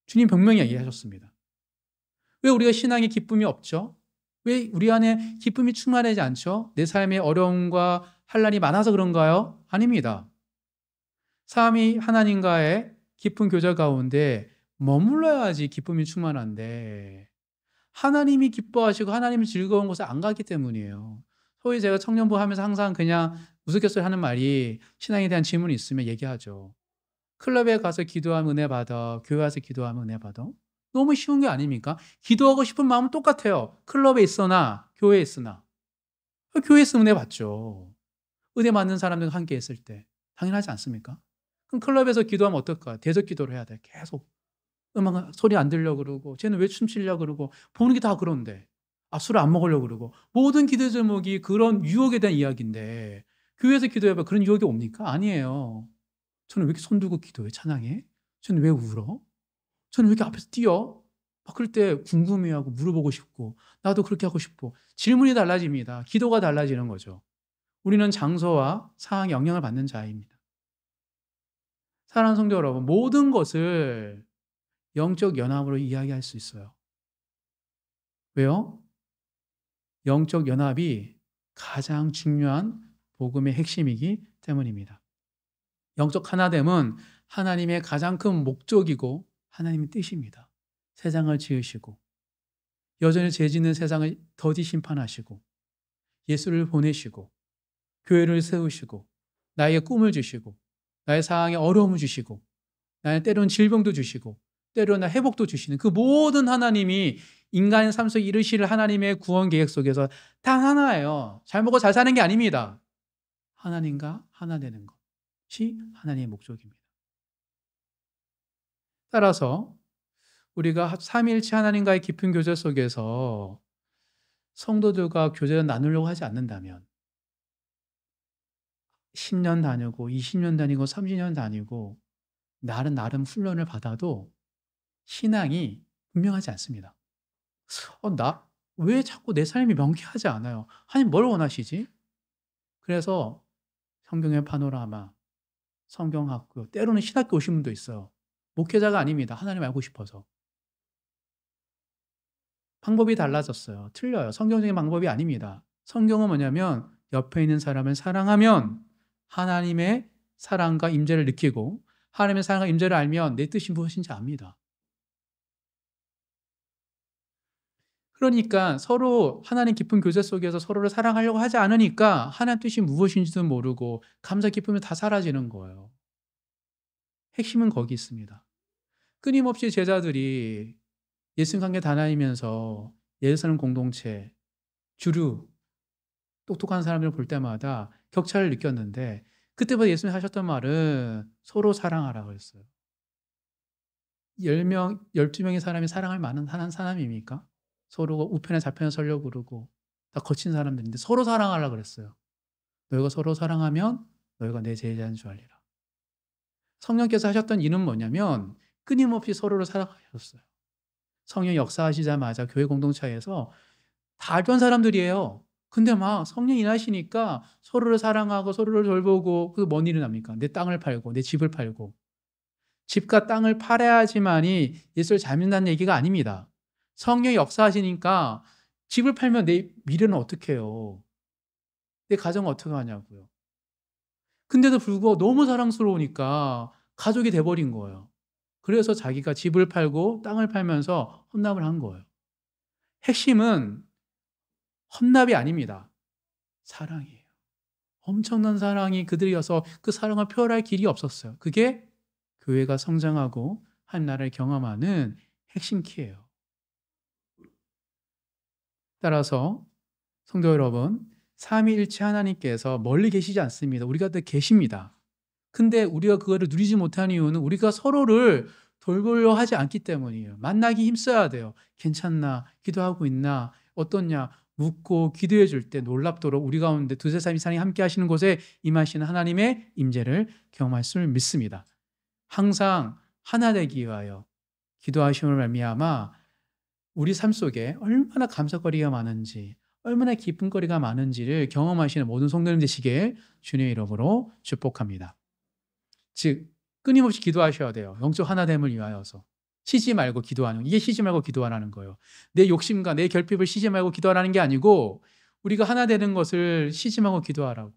주님 분명히 얘기하셨습니다. 왜 우리가 신앙에 기쁨이 없죠? 왜 우리 안에 기쁨이 충만하지 않죠? 내 삶에 어려움과 환난이 많아서 그런가요? 아닙니다. 삼위 하나님과의 깊은 교제 가운데 머물러야지 기쁨이 충만한데 하나님이 기뻐하시고 하나님이 즐거운 곳에 안 가기 때문이에요. 소위 제가 청년부 하면서 항상 그냥 우스갯소리 하는 말이 신앙에 대한 질문이 있으면 얘기하죠. 클럽에 가서 기도하면 은혜 받아. 교회 와서 기도하면 은혜 받아. 너무 쉬운 게 아닙니까? 기도하고 싶은 마음은 똑같아요. 클럽에 있으나 교회에 있으나. 교회에 있으면 은혜 받죠. 은혜 받는 사람들과 함께 있을 때. 당연하지 않습니까? 그럼 클럽에서 기도하면 어떨까? 대적 기도를 해야 돼. 계속. 음악 소리 안 들려고 그러고 쟤는 왜 춤추려고 그러고 보는 게 다 그런데 술을 안 먹으려고 그러고 모든 기도 제목이 그런 유혹에 대한 이야기인데 교회에서 기도해봐 그런 유혹이 옵니까? 아니에요. 저는 왜 이렇게 손 들고 기도해? 찬양해? 저는 왜 울어? 저는 왜 이렇게 앞에서 뛰어? 막 그럴 때 궁금해하고 물어보고 싶고 나도 그렇게 하고 싶고 질문이 달라집니다. 기도가 달라지는 거죠. 우리는 장소와 상황에 영향을 받는 자입니다. 사랑하는 성도 여러분, 모든 것을 영적 연합으로 이야기할 수 있어요. 왜요? 영적 연합이 가장 중요한 복음의 핵심이기 때문입니다. 영적 하나됨은 하나님의 가장 큰 목적이고 하나님의 뜻입니다. 세상을 지으시고 여전히 죄 짓는 세상을 더디 심판하시고 예수를 보내시고 교회를 세우시고 나에게 꿈을 주시고 나의 상황에 어려움을 주시고 나의 때로는 질병도 주시고 때로는 회복도 주시는 그 모든 하나님이 인간의 삶 속에 이루실 하나님의 구원 계획 속에서 단 하나예요. 잘 먹고 잘 사는 게 아닙니다. 하나님과 하나 되는 것이 하나님의 목적입니다. 따라서 우리가 삼위일체 하나님과의 깊은 교제 속에서 성도들과 교제를 나누려고 하지 않는다면 10년 다니고 20년 다니고 30년 다니고 나름 훈련을 받아도 신앙이 분명하지 않습니다. 나 왜 자꾸 내 삶이 명쾌하지 않아요? 하나님 뭘 원하시지? 그래서 성경의 파노라마, 성경학교, 때로는 신학교 오신 분도 있어요. 목회자가 아닙니다. 하나님 알고 싶어서. 방법이 달라졌어요. 틀려요. 성경적인 방법이 아닙니다. 성경은 뭐냐면 옆에 있는 사람을 사랑하면 하나님의 사랑과 임재를 느끼고 하나님의 사랑과 임재를 알면 내 뜻이 무엇인지 압니다. 그러니까 서로 하나님 깊은 교제 속에서 서로를 사랑하려고 하지 않으니까 하나님 뜻이 무엇인지도 모르고 감사 기쁨이 다 사라지는 거예요. 핵심은 거기 있습니다. 끊임없이 제자들이 예수님 관계 다니면서 예루살렘 공동체, 주류, 똑똑한 사람들을 볼 때마다 격차를 느꼈는데 그때부터 예수님이 하셨던 말은 서로 사랑하라고 했어요. 10명, 12명의 사람이 사랑할 만한 사람입니까? 서로 우편에 좌편에 서려고 그러고 다 거친 사람들인데 서로 사랑하라고 그랬어요. 너희가 서로 사랑하면 너희가 내 제자인 줄 알리라. 성령께서 하셨던 일은 뭐냐면 끊임없이 서로를 사랑하셨어요. 성령 역사하시자마자 교회 공동체에서 다 알던 사람들이에요. 근데 막 성령 일하시니까 서로를 사랑하고 서로를 돌보고 그 뭔 일이 납니까? 내 땅을 팔고 내 집을 팔고 집과 땅을 팔아야지만이 예수를 잘 믿는다는 얘기가 아닙니다. 성령이 역사하시니까 집을 팔면 내 미래는 어떻게 해요? 내 가정은 어떻게 하냐고요. 근데도 불구하고 너무 사랑스러우니까 가족이 돼버린 거예요. 그래서 자기가 집을 팔고 땅을 팔면서 헌납을 한 거예요. 핵심은 헌납이 아닙니다. 사랑이에요. 엄청난 사랑이 그들이어서 그 사랑을 표현할 길이 없었어요. 그게 교회가 성장하고 한 나라를 경험하는 핵심 키예요. 따라서 성도 여러분, 삼위일체 하나님께서 멀리 계시지 않습니다. 우리 곁에 계십니다. 근데 우리가 그거를 누리지 못하는 이유는 우리가 서로를 돌보려 하지 않기 때문이에요. 만나기 힘써야 돼요. 괜찮나? 기도하고 있나? 어떻냐? 묻고 기도해 줄 때 놀랍도록 우리 가운데 두세 사람 이상이 함께 하시는 곳에 임하시는 하나님의 임재를 경험할 줄 믿습니다. 항상 하나 되기 위하여 기도하심을 말미암아 우리 삶 속에 얼마나 감사거리가 많은지, 얼마나 기쁨거리가 많은지를 경험하시는 모든 성도님 되시길 주님의 이름으로 축복합니다. 즉 끊임없이 기도하셔야 돼요. 영적 하나됨을 위하여서. 쉬지 말고 기도하는, 이게 쉬지 말고 기도하라는 거예요. 내 욕심과 내 결핍을 쉬지 말고 기도하라는 게 아니고 우리가 하나 되는 것을 쉬지 말고 기도하라고.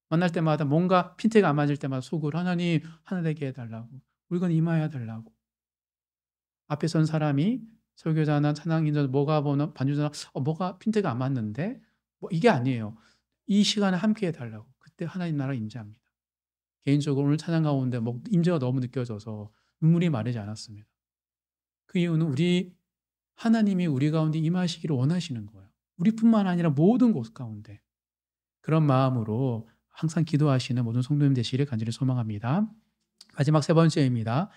만날 때마다 뭔가 핀트가 안 맞을 때마다 속으로 하나님 하나 되게 해달라고, 우리건 임하여 달라고. 앞에 선 사람이 설교자나 찬양인자 뭐가 반주자나 뭐가 핀트가 안 맞는데 이게 아니에요. 이 시간에 함께 해달라고. 그때 하나님 나라 임재합니다. 개인적으로 오늘 찬양 가운데 임재가 너무 느껴져서 눈물이 마르지 않았습니다. 그 이유는 하나님이 우리 가운데 임하시기를 원하시는 거예요. 우리뿐만 아니라 모든 곳 가운데. 그런 마음으로 항상 기도하시는 모든 성도님 되시기를 간절히 소망합니다. 마지막 세 번째입니다.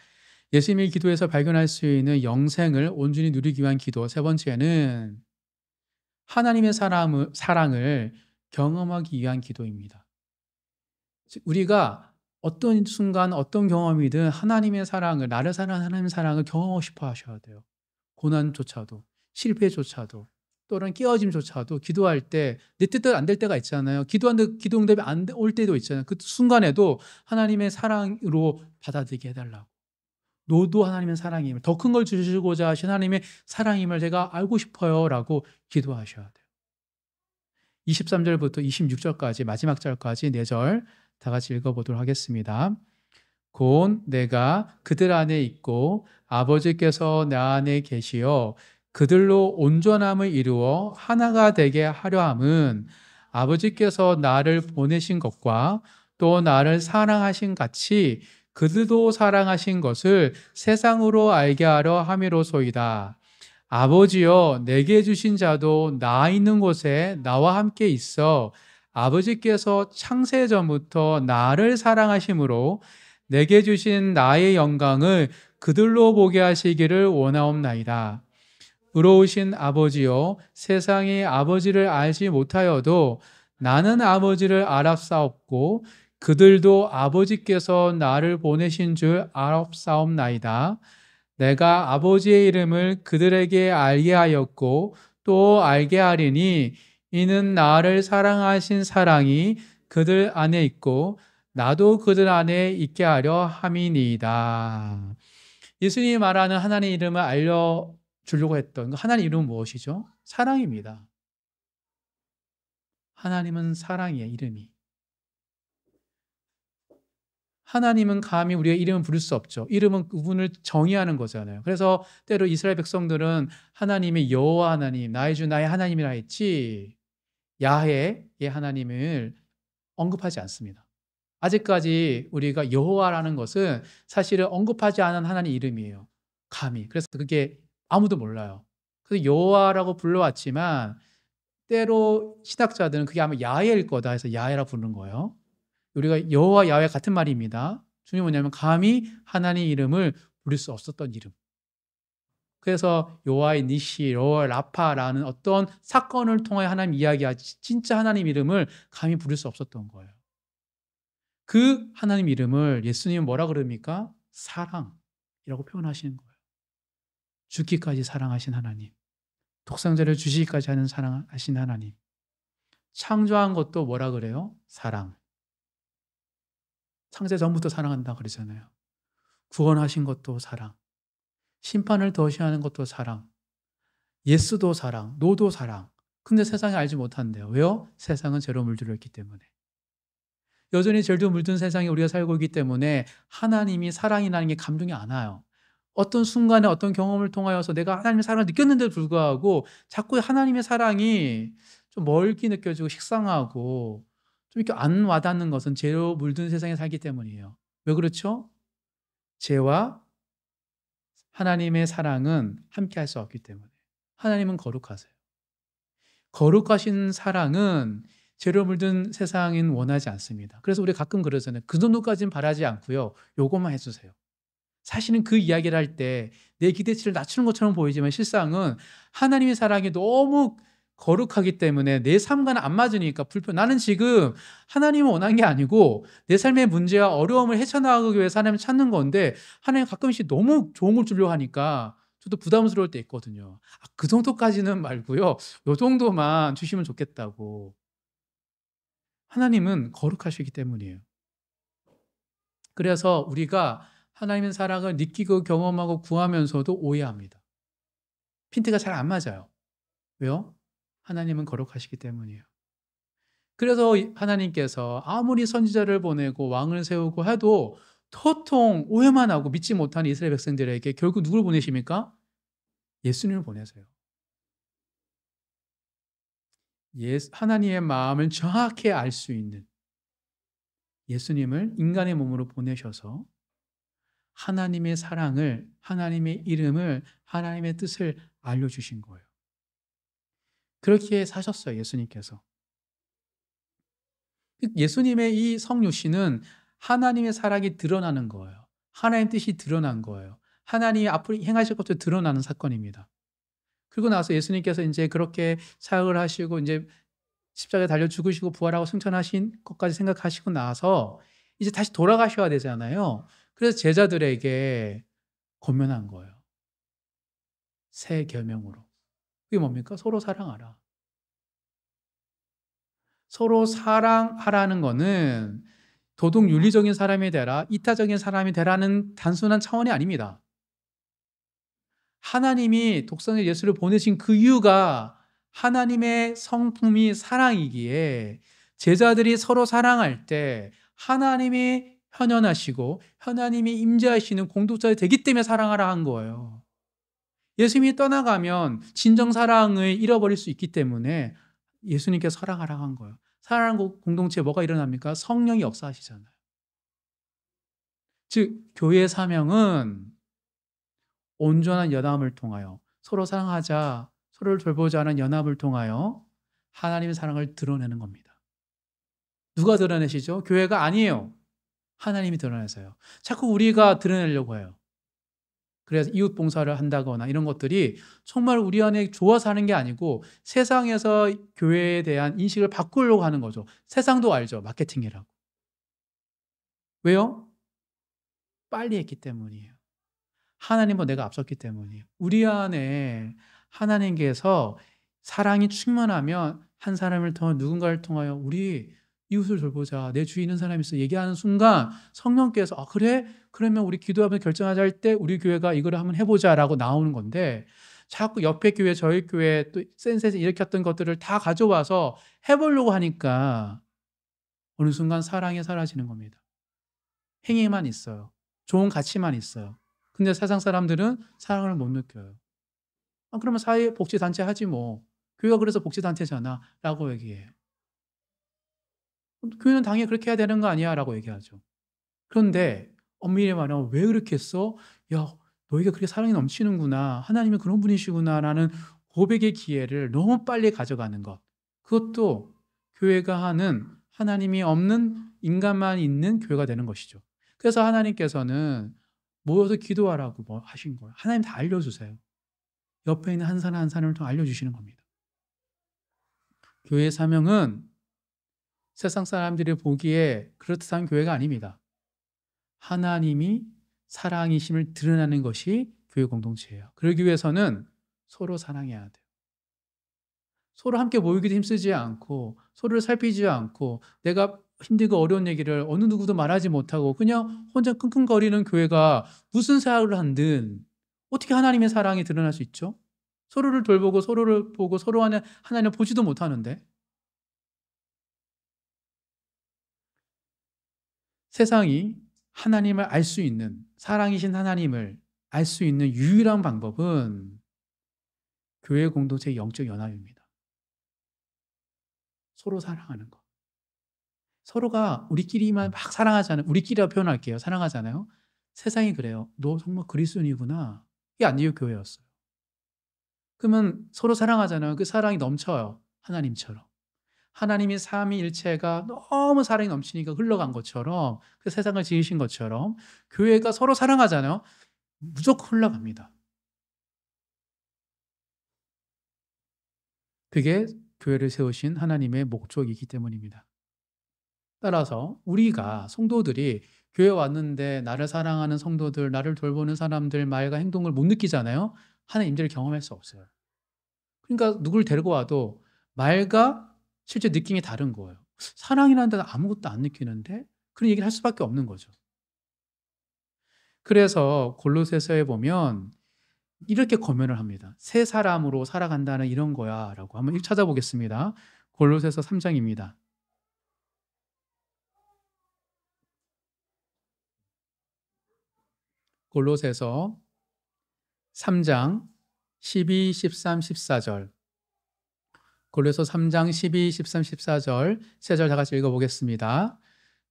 예수님의 기도에서 발견할 수 있는 영생을 온전히 누리기 위한 기도. 세 번째는 하나님의 사랑을 경험하기 위한 기도입니다. 우리가 어떤 순간 어떤 경험이든 하나님의 사랑을, 나를 사랑하는 하나님의 사랑을 경험하고 싶어 하셔야 돼요. 고난조차도, 실패조차도, 또는 깨어짐조차도 기도할 때 내 뜻대로 안 될 때가 있잖아요. 기도 응답이 안 올 때도 있잖아요. 그 순간에도 하나님의 사랑으로 받아들이게 해달라고. 너도 하나님의 사랑임을, 더 큰 걸 주시고자 하신 하나님의 사랑임을 제가 알고 싶어요 라고 기도하셔야 돼요. 23절부터 26절까지 마지막 절까지 4절 다 같이 읽어보도록 하겠습니다. 곧 내가 그들 안에 있고 아버지께서 나 안에 계시어 그들로 온전함을 이루어 하나가 되게 하려 함은 아버지께서 나를 보내신 것과 또 나를 사랑하신 같이 그들도 사랑하신 것을 세상으로 알게 하려 함이로소이다. 아버지여, 내게 주신 자도 나 있는 곳에 나와 함께 있어 아버지께서 창세 전부터 나를 사랑하심으로 내게 주신 나의 영광을 그들로 보게 하시기를 원하옵나이다. 의로우신 아버지여, 세상이 아버지를 알지 못하여도 나는 아버지를 알았사옵고 그들도 아버지께서 나를 보내신 줄 알았사옵나이다. 내가 아버지의 이름을 그들에게 알게 하였고 또 알게 하리니 이는 나를 사랑하신 사랑이 그들 안에 있고 나도 그들 안에 있게 하려 함이니이다. 예수님이 말하는 하나님의 이름을 알려주려고 했던 하나님의 이름은 무엇이죠? 사랑입니다. 하나님은 사랑이에요, 이름이. 하나님은 감히 우리의 이름을 부를 수 없죠. 이름은 그분을 정의하는 거잖아요. 그래서 때로 이스라엘 백성들은 하나님의 여호와 하나님, 나의 주 나의 하나님이라 했지 야훼의 하나님을 언급하지 않습니다. 아직까지 우리가 여호와라는 것은 사실은 언급하지 않은 하나님 이름이에요. 감히. 그래서 그게 아무도 몰라요. 그래서 여호와라고 불러왔지만 때로 신학자들은 그게 아마 야훼일 거다 해서 야훼라 부르는 거예요. 우리가 여호와 야훼 같은 말입니다. 중요한 뭐냐면 감히 하나님 이름을 부를 수 없었던 이름. 그래서 여호와의 니시, 여호와 라파라는 어떤 사건을 통해 하나님 이야기하지 진짜 하나님 이름을 감히 부를 수 없었던 거예요. 그 하나님 이름을 예수님은 뭐라 그럽니까? 사랑이라고 표현하시는 거예요. 죽기까지 사랑하신 하나님, 독생자를 주시기까지 하는 사랑하신 하나님. 창조한 것도 뭐라 그래요? 사랑. 창세 전부터 사랑한다 그러잖아요. 구원하신 것도 사랑. 심판을 더시하는 것도 사랑. 예스도 사랑, 노도 사랑. 근데 세상이 알지 못한대요. 왜요? 세상은 죄로 물들어 있기 때문에. 여전히 죄로 물든 세상에 우리가 살고 있기 때문에 하나님이 사랑이라는 게 감동이 안 와요. 어떤 순간에 어떤 경험을 통하여서 내가 하나님의 사랑을 느꼈는데도 불구하고 자꾸 하나님의 사랑이 좀 멀게 느껴지고 식상하고 좀 이렇게 안 와닿는 것은 죄로 물든 세상에 살기 때문이에요. 왜 그렇죠? 죄와 하나님의 사랑은 함께 할 수 없기 때문에. 하나님은 거룩하세요. 거룩하신 사랑은 죄로 물든 세상은 원하지 않습니다. 그래서 우리 가끔 그러잖아요. 그 정도까지는 바라지 않고요. 요것만 해주세요. 사실은 그 이야기를 할 때 내 기대치를 낮추는 것처럼 보이지만 실상은 하나님의 사랑이 너무 거룩하기 때문에 내 삶과는 안 맞으니까 나는 지금 하나님을 원한 게 아니고 내 삶의 문제와 어려움을 헤쳐나가기 위해서 하나님을 찾는 건데 하나님 가끔씩 너무 좋은 걸 주려고 하니까 저도 부담스러울 때 있거든요. 그 정도까지는 말고요. 요 정도만 주시면 좋겠다고. 하나님은 거룩하시기 때문이에요. 그래서 우리가 하나님의 사랑을 느끼고 경험하고 구하면서도 오해합니다. 핀트가 잘 안 맞아요. 왜요? 하나님은 거룩하시기 때문이에요. 그래서 하나님께서 아무리 선지자를 보내고 왕을 세우고 해도 도통 오해만 하고 믿지 못하는 이스라엘 백성들에게 결국 누굴 보내십니까? 예수님을 보내세요. 하나님의 마음을 정확히 알 수 있는 예수님을 인간의 몸으로 보내셔서 하나님의 사랑을, 하나님의 이름을, 하나님의 뜻을 알려주신 거예요. 그렇게 사셨어요, 예수님께서. 예수님의 이 성육신은 하나님의 사랑이 드러나는 거예요. 하나님의 뜻이 드러난 거예요. 하나님이 앞으로 행하실 것도 드러나는 사건입니다. 그리고 나서 예수님께서 이제 그렇게 사역을 하시고 이제 십자가에 달려 죽으시고 부활하고 승천하신 것까지 생각하시고 나서 이제 다시 돌아가셔야 되잖아요. 그래서 제자들에게 권면한 거예요. 새 계명으로. 그게 뭡니까? 서로 사랑하라. 서로 사랑하라는 거는 도덕 윤리적인 사람이 되라, 이타적인 사람이 되라는 단순한 차원이 아닙니다. 하나님이 독생자 예수를 보내신 그 이유가 하나님의 성품이 사랑이기에 제자들이 서로 사랑할 때 하나님이 현현하시고 하나님이 임재하시는 공동체가 되기 때문에 사랑하라 한 거예요. 예수님이 떠나가면 진정 사랑을 잃어버릴 수 있기 때문에 예수님께서 사랑하라 한 거예요. 사랑하는 공동체에 뭐가 일어납니까? 성령이 역사하시잖아요. 즉 교회의 사명은 온전한 연합을 통하여 서로 사랑하자, 서로를 돌보자는 연합을 통하여 하나님의 사랑을 드러내는 겁니다. 누가 드러내시죠? 교회가 아니에요. 하나님이 드러내세요. 자꾸 우리가 드러내려고 해요. 그래서 이웃 봉사를 한다거나 이런 것들이 정말 우리 안에 좋아서 하는 게 아니고 세상에서 교회에 대한 인식을 바꾸려고 하는 거죠. 세상도 알죠. 마케팅이라고. 왜요? 빨리 했기 때문이에요. 하나님은 내가 앞섰기 때문이에요. 우리 안에 하나님께서 사랑이 충만하면 한 사람을 통해 누군가를 통하여 우리 이웃을 돌보자. 내 주위에 있는 사람이 있어. 얘기하는 순간 성령께서 그래? 그러면 우리 기도하면 결정하자 할 때 우리 교회가 이걸 한번 해보자라고 나오는 건데 자꾸 옆에 교회, 저희 교회 또 센스에서 일으켰던 것들을 다 가져와서 해보려고 하니까 어느 순간 사랑이 사라지는 겁니다. 행위만 있어요. 좋은 가치만 있어요. 근데 세상 사람들은 사랑을 못 느껴요. 그러면 사회복지단체 하지 뭐. 교회가 그래서 복지단체잖아. 라고 얘기해. 교회는 당연히 그렇게 해야 되는 거 아니야? 라고 얘기하죠. 그런데 엄밀히 말하면 왜 그렇게 했어? 야, 너희가 그렇게 사랑이 넘치는구나. 하나님이 그런 분이시구나. 라는 고백의 기회를 너무 빨리 가져가는 것. 그것도 교회가 하는 하나님이 없는 인간만 있는 교회가 되는 것이죠. 그래서 하나님께서는 모여서 기도하라고 뭐 하신 거예요. 하나님 다 알려주세요. 옆에 있는 한 사람 한 사람을 더 알려주시는 겁니다. 교회의 사명은 세상 사람들이 보기에 그렇듯한 교회가 아닙니다. 하나님이 사랑이심을 드러나는 것이 교회 공동체예요. 그러기 위해서는 서로 사랑해야 돼요. 서로 함께 모이기도 힘쓰지 않고 서로를 살피지 않고 내가 힘들고 어려운 얘기를 어느 누구도 말하지 못하고 그냥 혼자 끙끙거리는 교회가 무슨 사역을 한든 어떻게 하나님의 사랑이 드러날 수 있죠? 서로를 돌보고 서로를 보고 서로 안에 하나님을 보지도 못하는데 세상이 하나님을 알 수 있는 사랑이신 하나님을 알 수 있는 유일한 방법은 교회 공동체의 영적 연합입니다. 서로 사랑하는 거. 서로가 우리끼리만 막 사랑하잖아요. 우리끼리라 표현할게요. 사랑하잖아요. 세상이 그래요. 너 정말 그리스도인이구나. 이게 아니에요. 교회였어요. 그러면 서로 사랑하잖아요. 그 사랑이 넘쳐요. 하나님처럼. 하나님이 삼위일체가 너무 사랑이 넘치니까 흘러간 것처럼 그 세상을 지으신 것처럼 교회가 서로 사랑하잖아요. 무조건 흘러갑니다. 그게 교회를 세우신 하나님의 목적이기 때문입니다. 따라서 우리가 성도들이 교회 왔는데 나를 사랑하는 성도들, 나를 돌보는 사람들 말과 행동을 못 느끼잖아요. 하나님 임재를 경험할 수 없어요. 그러니까 누굴 데리고 와도 말과 실제 느낌이 다른 거예요. 사랑이라는 데는 아무것도 안 느끼는데 그런 얘기를 할 수밖에 없는 거죠. 그래서 골로새서에 보면 이렇게 권면을 합니다. 새 사람으로 살아간다는 이런 거야라고 한번 찾아보겠습니다. 골로새서 3장입니다. 골로새서 3장 12, 13, 14절. 골로새 3장 12, 13, 14절 세 절 다 같이 읽어보겠습니다.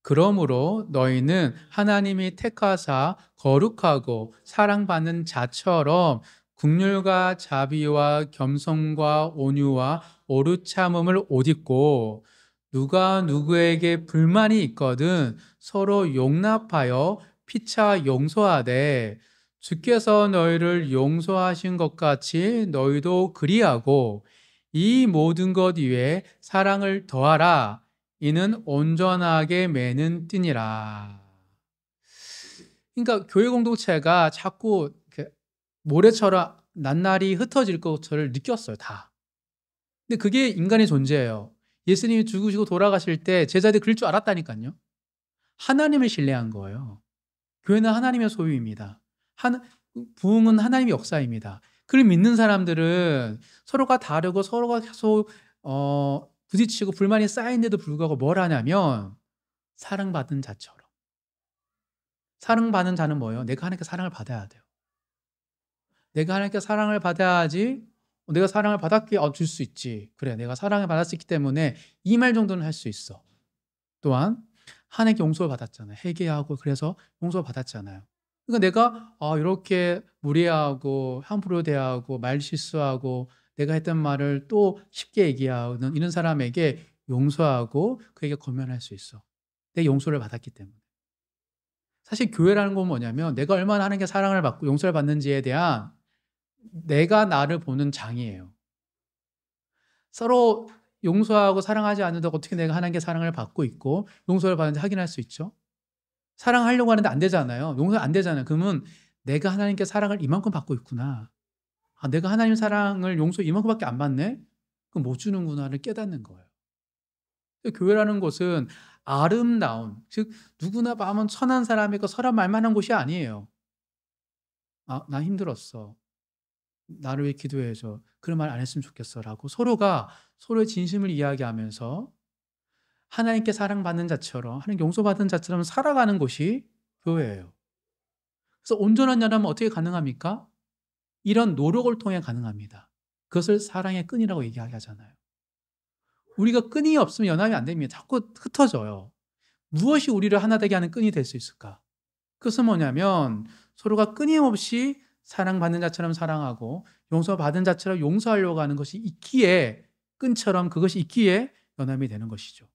그러므로 너희는 하나님이 택하사 거룩하고 사랑받는 자처럼 긍휼과 자비와 겸손과 온유와 오르 참음을 옷 입고 누가 누구에게 불만이 있거든 서로 용납하여 피차 용서하되 주께서 너희를 용서하신 것 같이 너희도 그리하고 이 모든 것 위에 사랑을 더하라. 이는 온전하게 매는 띠니라. 그러니까 교회 공동체가 자꾸 모래처럼 낱날이 흩어질 것을 느꼈어요, 다. 근데 그게 인간의 존재예요. 예수님이 죽으시고 돌아가실 때 제자들이 그럴 줄 알았다니까요. 하나님을 신뢰한 거예요. 교회는 하나님의 소유입니다. 부흥은 하나님의 역사입니다. 그걸 믿는 사람들은 서로가 다르고 서로가 계속 부딪히고 불만이 쌓인데도 불구하고 뭘 하냐면 사랑받은 자처럼. 사랑받는 자는 뭐예요? 내가 하나님께 사랑을 받아야 돼요. 내가 하나님께 사랑을 받아야지 내가 사랑을 받았기에 줄 수 있지. 그래, 내가 사랑을 받았기 때문에 이 말 정도는 할 수 있어. 또한 하나님께 용서를 받았잖아요. 회개하고 그래서 용서를 받았잖아요. 그러니까 내가 이렇게 무례하고 함부로 대하고 말 실수하고 내가 했던 말을 또 쉽게 얘기하는 이런 사람에게 용서하고 그에게 권면할 수 있어. 내 용서를 받았기 때문에. 사실 교회라는 건 뭐냐면 내가 얼마나 하나님께 사랑을 받고 용서를 받는지에 대한 내가 나를 보는 장이에요. 서로 용서하고 사랑하지 않는데 어떻게 내가 하나님께 사랑을 받고 있고 용서를 받는지 확인할 수 있죠? 사랑하려고 하는데 안 되잖아요. 용서 안 되잖아요. 그러면 내가 하나님께 사랑을 이만큼 받고 있구나. 내가 하나님 사랑을 용서 이만큼밖에 안 받네? 그럼 못 주는구나를 깨닫는 거예요. 교회라는 곳은 아름다운, 즉 누구나 마음은 선한 사람이고 선한 말만 한 곳이 아니에요. 나 힘들었어. 나를 위해 기도해줘. 그런 말 안 했으면 좋겠어라고 서로가 서로의 진심을 이야기하면서 하나님께 사랑받는 자처럼 하나님께 용서받은 자처럼 살아가는 곳이 교회예요. 그래서 온전한 연합은 어떻게 가능합니까? 이런 노력을 통해 가능합니다. 그것을 사랑의 끈이라고 얘기하잖아요. 우리가 끈이 없으면 연합이 안 됩니다. 자꾸 흩어져요. 무엇이 우리를 하나 되게 하는 끈이 될 수 있을까? 그것은 뭐냐면 서로가 끊임없이 사랑받는 자처럼 사랑하고 용서받은 자처럼 용서하려고 하는 것이 있기에 끈처럼 그것이 있기에 연합이 되는 것이죠.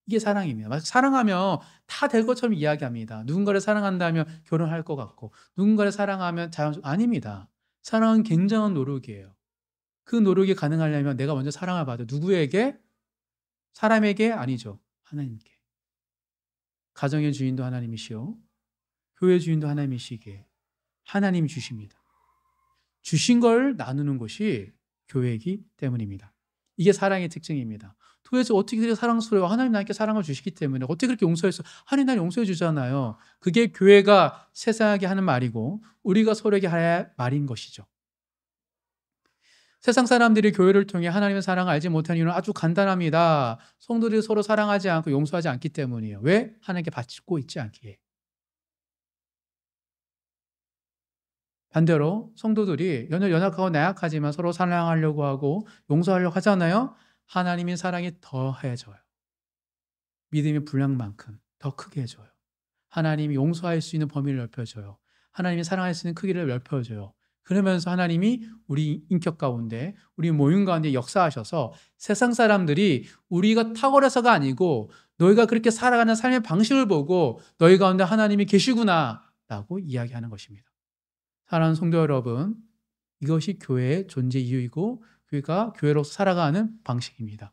이게 사랑입니다. 사랑하면 다 될 것처럼 이야기합니다. 누군가를 사랑한다면 결혼할 것 같고 누군가를 사랑하면 자연스럽게 아닙니다. 사랑은 굉장한 노력이에요. 그 노력이 가능하려면 내가 먼저 사랑을 받아 누구에게? 사람에게? 아니죠. 하나님께. 가정의 주인도 하나님이시오. 교회 주인도 하나님이시기에 하나님이 주십니다. 주신 걸 나누는 것이 교회이기 때문입니다. 이게 사랑의 특징입니다. 도대체 어떻게 그렇게 사랑스러워요? 하나님 나에게 사랑을 주시기 때문에 어떻게 그렇게 용서했어? 하나님 날 용서해 주잖아요. 그게 교회가 세상에게 하는 말이고 우리가 서로에게 할 말인 것이죠. 세상 사람들이 교회를 통해 하나님의 사랑을 알지 못하는 이유는 아주 간단합니다. 성도들이 서로 사랑하지 않고 용서하지 않기 때문이에요. 왜? 하나님께 받고 있지 않기에. 반대로 성도들이 연약하고 나약하지만 서로 사랑하려고 하고 용서하려고 하잖아요. 하나님의 사랑이 더해져요. 믿음의 분량만큼 더 크게 해줘요. 하나님이 용서할 수 있는 범위를 넓혀줘요. 하나님이 사랑할 수 있는 크기를 넓혀줘요. 그러면서 하나님이 우리 인격 가운데 우리 모임 가운데 역사하셔서 세상 사람들이 우리가 탁월해서가 아니고 너희가 그렇게 살아가는 삶의 방식을 보고 너희 가운데 하나님이 계시구나 라고 이야기하는 것입니다. 사랑하는 성도 여러분, 이것이 교회의 존재 이유이고 그가 교회로서 살아가는 방식입니다.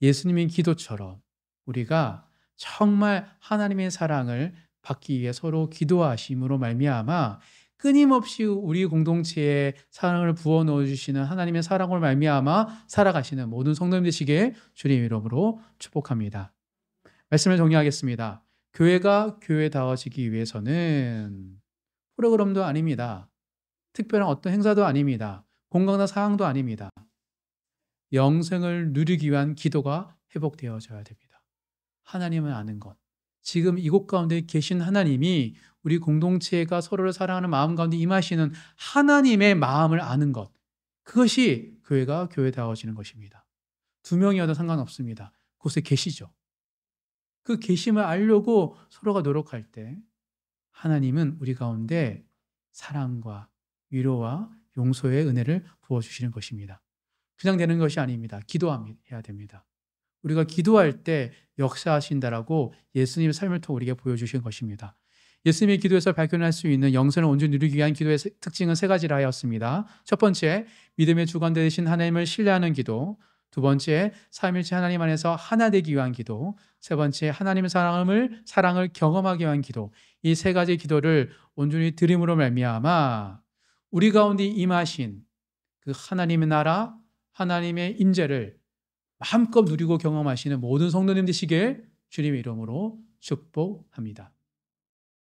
예수님의 기도처럼 우리가 정말 하나님의 사랑을 받기 위해 서로 기도하심으로 말미암아 끊임없이 우리 공동체에 사랑을 부어 넣어 주시는 하나님의 사랑으로 말미암아 살아가시는 모든 성도님 되시기를 주님 이름으로 축복합니다. 말씀을 정리하겠습니다. 교회가 교회다워지기 위해서는 프로그램도 아닙니다. 특별한 어떤 행사도 아닙니다. 공강나 사항도 아닙니다. 영생을 누리기 위한 기도가 회복되어져야 됩니다. 하나님을 아는 것. 지금 이곳 가운데 계신 하나님이 우리 공동체가 서로를 사랑하는 마음 가운데 임하시는 하나님의 마음을 아는 것. 그것이 교회가 교회다워지는 것입니다. 2명이어도 상관없습니다. 그곳에 계시죠. 그 계심을 알려고 서로가 노력할 때 하나님은 우리 가운데 사랑과 위로와 용서의 은혜를 부어주시는 것입니다. 그냥 되는 것이 아닙니다. 기도해야 됩니다. 우리가 기도할 때 역사하신다라고 예수님의 삶을 통해 우리에게 보여주신 것입니다. 예수님의 기도에서 발견할 수 있는 영생을 온전히 누리기 위한 기도의 특징은 3가지라 하였습니다. 첫 번째, 믿음의 주관 되신 하나님을 신뢰하는 기도. 두 번째, 삼위일체 하나님 안에서 하나 되기 위한 기도. 세 번째, 하나님의 사랑을 경험하기 위한 기도. 이 3가지 기도를 온전히 드림으로 말미암아 우리 가운데 임하신 그 하나님의 나라, 하나님의 임재를 마음껏 누리고 경험하시는 모든 성도님 되시길 주님의 이름으로 축복합니다.